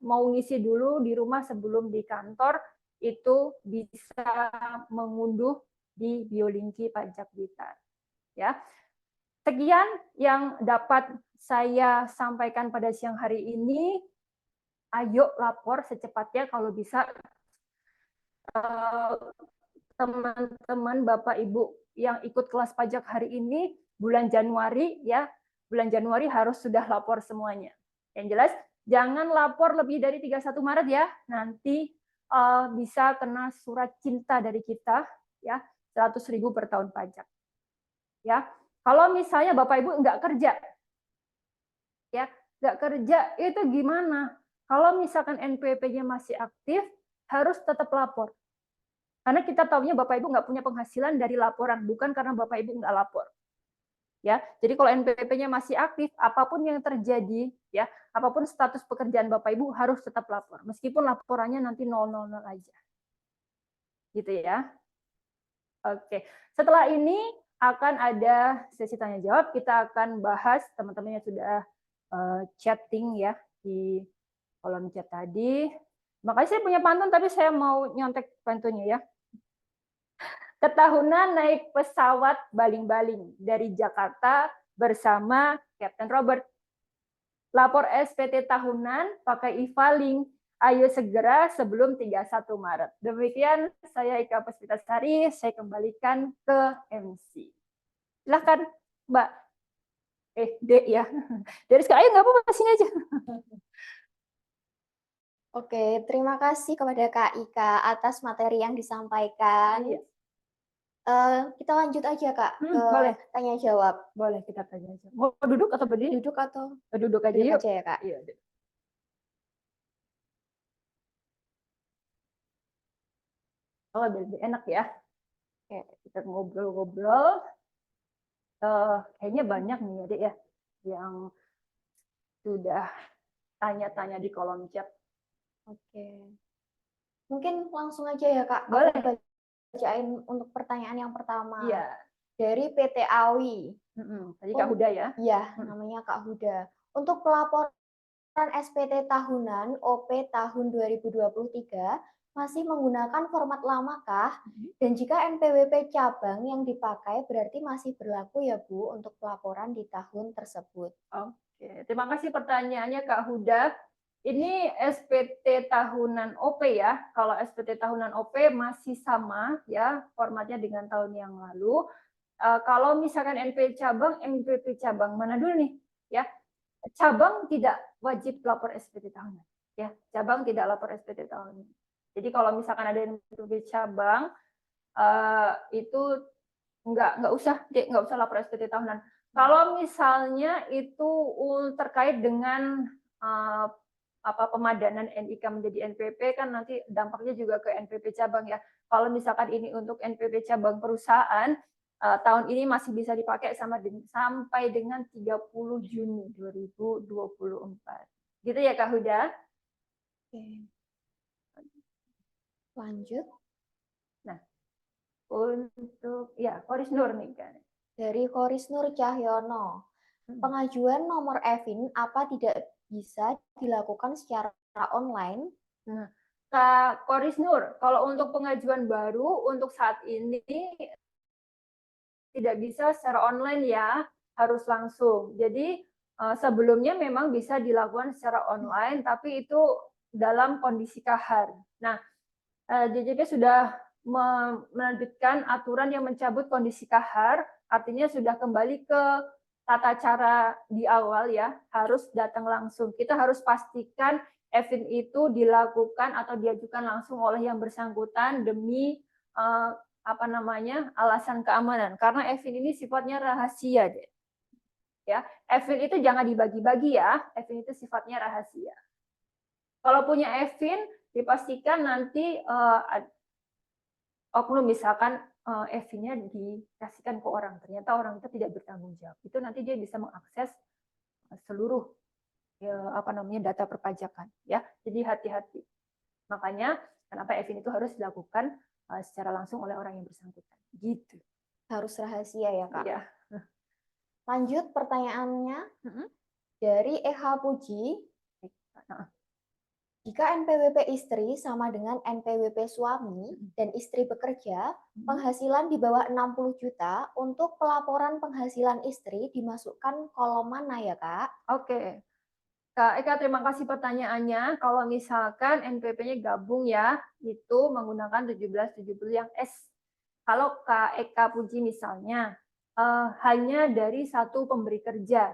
mau ngisi dulu di rumah sebelum di kantor, itu bisa mengunduh di Biolinki Pajak Blitar. Ya. Sekian yang dapat saya sampaikan pada siang hari ini. Ayo lapor secepatnya kalau bisa. Teman-teman Bapak Ibu yang ikut kelas pajak hari ini bulan Januari ya, bulan Januari harus sudah lapor semuanya. Yang jelas jangan lapor lebih dari 31 Maret ya, nanti bisa kena surat cinta dari kita ya, 100.000 per tahun pajak. Ya, kalau misalnya Bapak Ibu nggak kerja, ya nggak kerja itu gimana? Kalau misalkan NPWP-nya masih aktif, harus tetap lapor. Karena kita tahunya Bapak Ibu nggak punya penghasilan dari laporan, bukan karena Bapak Ibu nggak lapor. Ya, jadi kalau NPWP-nya masih aktif, apapun yang terjadi, ya, apapun status pekerjaan Bapak Ibu harus tetap lapor, meskipun laporannya nanti 000 aja, gitu ya. Oke, setelah ini akan ada sesi tanya jawab. Kita akan bahas, teman-teman yang sudah chatting ya di kolom chat tadi. Makanya saya punya pantun, tapi saya mau nyontek pantunnya ya. Ketahunan naik pesawat baling-baling dari Jakarta bersama Kapten Robert. Lapor SPT tahunan pakai e-filing. Ayo segera sebelum 31 Maret. Demikian saya Ika Puspitasari, saya kembalikan ke MC. Silakan Mbak. Dek ya. Dari sekarang ayo nggak apa-apa, sini aja. Oke, terima kasih kepada Kak Ika atas materi yang disampaikan. Iya. Kita lanjut aja Kak ke Boleh, tanya jawab. boleh kita tanya aja. Mau duduk atau berdiri? Duduk atau Duduk aja duduk yuk. aja ya Kak? Iya. Oh, lebih enak ya. Oke, kita ngobrol-ngobrol. Kayaknya banyak nih ya, Dek ya, yang sudah tanya-tanya di kolom chat. Oke. Mungkin langsung aja ya Kak. Boleh. Aku bacain untuk pertanyaan yang pertama. Iya. Dari PT Awi. Tadi Kak Huda ya? Iya, namanya Kak Huda. Untuk pelaporan SPT tahunan OP tahun 2023 masih menggunakan format lamakah? Dan jika NPWP cabang yang dipakai berarti masih berlaku ya Bu untuk pelaporan di tahun tersebut. Oke, terima kasih pertanyaannya Kak Huda. Ini SPT tahunan OP ya. Kalau SPT tahunan OP masih sama ya formatnya dengan tahun yang lalu. Kalau misalkan NPWP cabang mana dulu nih ya? Cabang tidak wajib lapor SPT tahunan ya. Cabang tidak lapor SPT tahunan. Jadi kalau misalkan ada NPWP cabang itu nggak usah lapor SPT tahunan. Kalau misalnya itu terkait dengan pemadanan NIK menjadi NPWP kan nanti dampaknya juga ke NPWP cabang ya. Kalau misalkan ini untuk NPWP cabang perusahaan tahun ini masih bisa dipakai sampai dengan 30 Juni 2024. Gitu ya Kak Huda? Oke. Lanjut. Nah, untuk ya Korisnur nih kan. Dari Korisnur Cahyono. Pengajuan nomor EVIN apa tidak bisa dilakukan secara online? Nah, Kak Korisnur, kalau untuk pengajuan baru untuk saat ini tidak bisa secara online ya, harus langsung. Jadi sebelumnya memang bisa dilakukan secara online, tapi itu dalam kondisi kahar. Nah, DJP sudah menerbitkan aturan yang mencabut kondisi kahar, artinya sudah kembali ke tata cara di awal ya, harus datang langsung. Kita harus pastikan EVIN itu dilakukan atau diajukan langsung oleh yang bersangkutan demi alasan keamanan, karena EVIN ini sifatnya rahasia deh. Ya, EVIN itu jangan dibagi-bagi ya, EVIN itu sifatnya rahasia. Kalau punya EVIN dipastikan nanti oknum misalkan EVIN-nya dikasihkan ke orang, ternyata orang itu tidak bertanggung jawab, itu nanti dia bisa mengakses seluruh data perpajakan ya. Jadi hati-hati. Makanya kenapa EVIN itu harus dilakukan secara langsung oleh orang yang bersangkutan. Gitu. Harus rahasia ya Kak. Iya. Lanjut pertanyaannya dari EH Puji. Jika NPWP istri sama dengan NPWP suami dan istri bekerja, penghasilan di bawah 60 juta, untuk pelaporan penghasilan istri dimasukkan kolom mana ya Kak? Oke. Kak Eka, terima kasih pertanyaannya. Kalau misalkan NPWP-nya gabung ya, itu menggunakan 1770 yang S. Kalau Kak Eka Puji misalnya, hanya dari satu pemberi kerja.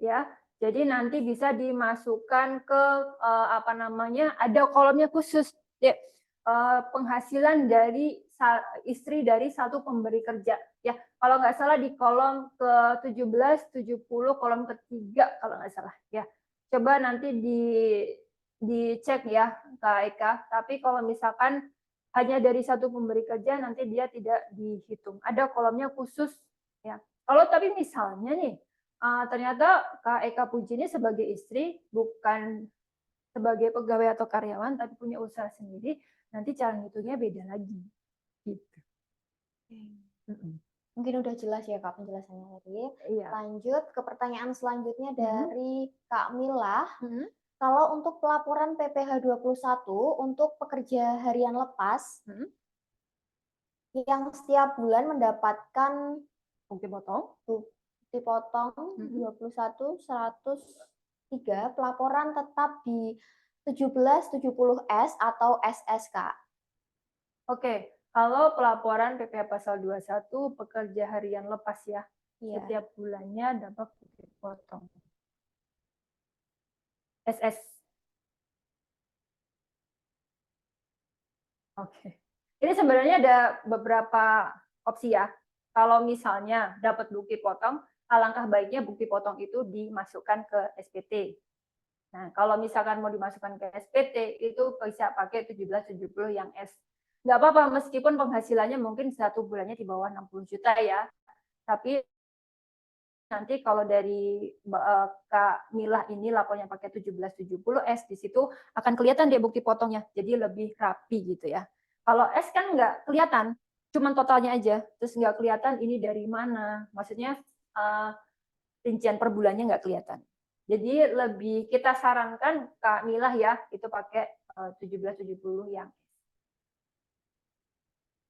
Ya, jadi nanti bisa dimasukkan ke ada kolomnya khusus ya, penghasilan dari istri dari satu pemberi kerja ya. Kalau nggak salah di kolom ke-17, 70, kolom ketiga kalau nggak salah ya. Coba nanti dicek ya Kak Eka. Tapi kalau misalkan hanya dari satu pemberi kerja nanti dia tidak dihitung. Ada kolomnya khusus ya. Kalau tapi misalnya nih ternyata Kak Eka Puji ini sebagai istri bukan sebagai pegawai atau karyawan tapi punya usaha sendiri, nanti cara ngitungnya beda lagi. Gitu. Mungkin udah jelas ya Kak penjelasannya tadi. Iya. Lanjut ke pertanyaan selanjutnya dari Kak Mila. Kalau untuk pelaporan PPh 21 untuk pekerja harian lepas yang setiap bulan mendapatkan dipotong 21 103, pelaporan tetap di 1770S atau SSK. Oke, kalau pelaporan PPh pasal 21 pekerja harian lepas ya, setiap bulannya dapat dipotong. SS. Oke. Ini sebenarnya ada beberapa opsi ya. Kalau misalnya dapat bukti potong, alangkah baiknya bukti potong itu dimasukkan ke SPT. Nah, kalau misalkan mau dimasukkan ke SPT, itu bisa pakai 1770 yang S. Nggak apa-apa, meskipun penghasilannya mungkin 1 bulannya di bawah 60 juta ya. Tapi nanti kalau dari Kak Milah ini lapornya pakai 1770S, di situ akan kelihatan dia bukti potongnya, jadi lebih rapi gitu ya. Kalau S kan nggak kelihatan, cuman totalnya aja, terus nggak kelihatan ini dari mana, maksudnya rincian per bulannya nggak kelihatan. Jadi lebih kita sarankan Kak Milah ya, itu pakai 1770 yang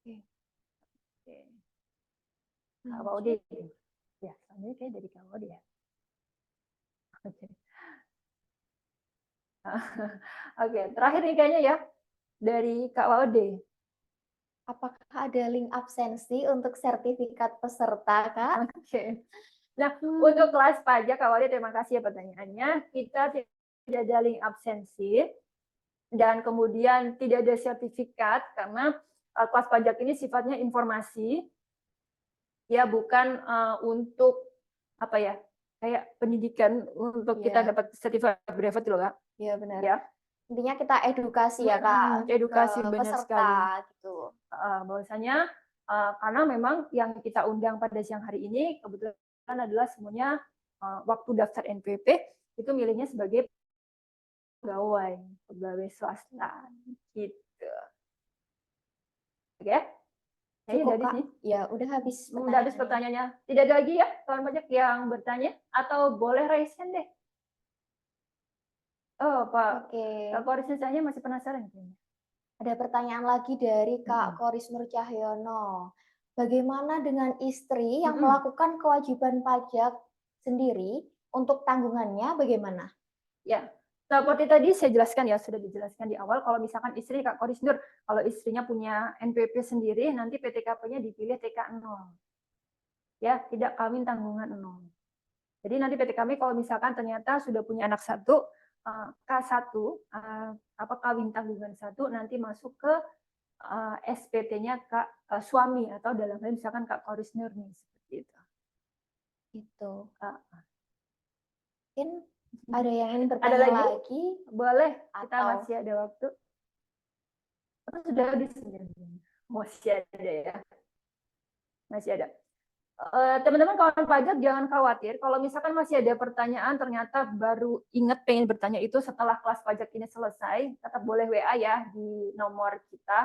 S. Oke. Kak Waudi. Ya, soalnya kayak dari Kak Waudi ya. Oke. Oke, terakhir nih kayaknya ya dari Kak Waude. Apakah ada link absensi untuk sertifikat peserta, Kak? Oke. Nah, untuk kelas pajak Kak Waude, terima kasih ya pertanyaannya. Kita tidak ada link absensi dan kemudian tidak ada sertifikat karena kelas pajak ini sifatnya informasi, ya bukan untuk apa ya, kayak pendidikan untuk kita dapat sertifikat brevet loh Kak. Iya benar. Ya. Intinya kita edukasi ya Kak, edukasi ke banyak peserta sekali. gitu. Bahwasanya karena memang yang kita undang pada siang hari ini kebetulan adalah semuanya waktu daftar NPP itu milihnya sebagai pegawai swasta gitu. Oke? Kayaknya dari sini. Ya, udah habis pertanyaannya. Tidak ada lagi ya kawan pajak yang bertanya atau boleh raise hand deh. Oh, Pak. Oke. Kak Korisnya masih penasaran kayaknya. Ada pertanyaan lagi dari Kak Koris Nur Cahyono. Bagaimana dengan istri yang melakukan kewajiban pajak sendiri untuk tanggungannya bagaimana? Ya, seperti tadi saya jelaskan ya, sudah dijelaskan di awal, kalau misalkan istri Kak Koris Nur, kalau istrinya punya NPP sendiri, nanti PTKP-nya dipilih TK 0. Ya, tidak kawin tanggungan 0. Jadi nanti PTKP kalau misalkan ternyata sudah punya anak 1, K1, kawin tanggungan 1, nanti masuk ke SPT-nya Kak suami atau dalam hal misalkan Kak Koris Nur nih, seperti itu. Gitu. Mungkin ada yang ingin bertanya ada lagi? Boleh, kita atau masih ada waktu. Sudah habis. Masih ada ya. Masih ada. Teman-teman kawan pajak jangan khawatir kalau misalkan masih ada pertanyaan ternyata baru ingat pengen bertanya itu setelah kelas pajak ini selesai, tetap boleh WA ya di nomor kita.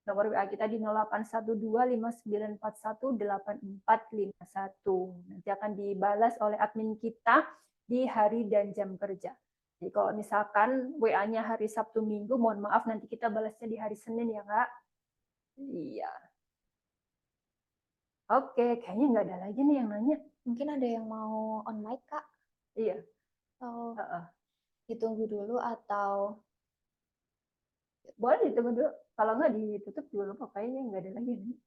Nomor WA kita di 081259418451. Nanti akan dibalas oleh admin kita di hari dan jam kerja. Jadi kalau misalkan WA-nya hari Sabtu Minggu, mohon maaf nanti kita balasnya di hari Senin ya Kak. Iya. Oke, kayaknya nggak ada lagi nih yang nanya. Mungkin ada yang mau on mic, Kak? Iya. Atau ditunggu dulu atau boleh ditunggu dulu. Kalau nggak ditutup juga lupa, kayaknya nggak ada lagi nih.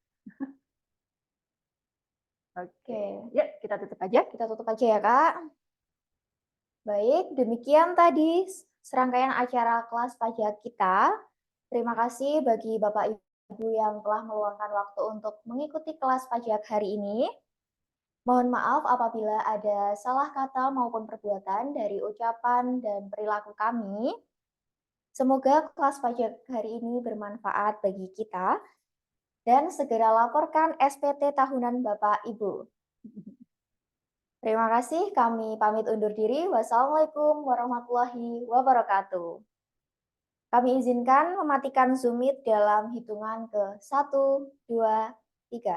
Oke, ya kita tutup aja. Kita tutup aja ya Kak. Baik, demikian tadi serangkaian acara kelas pajak kita. Terima kasih bagi Bapak Ibu yang telah meluangkan waktu untuk mengikuti kelas pajak hari ini. Mohon maaf apabila ada salah kata maupun perbuatan dari ucapan dan perilaku kami. Semoga kelas pajak hari ini bermanfaat bagi kita dan segera laporkan SPT tahunan Bapak Ibu. Terima kasih, kami pamit undur diri. Wassalamualaikum warahmatullahi wabarakatuh. Kami izinkan mematikan Zoom Meet dalam hitungan ke 1, 2, 3.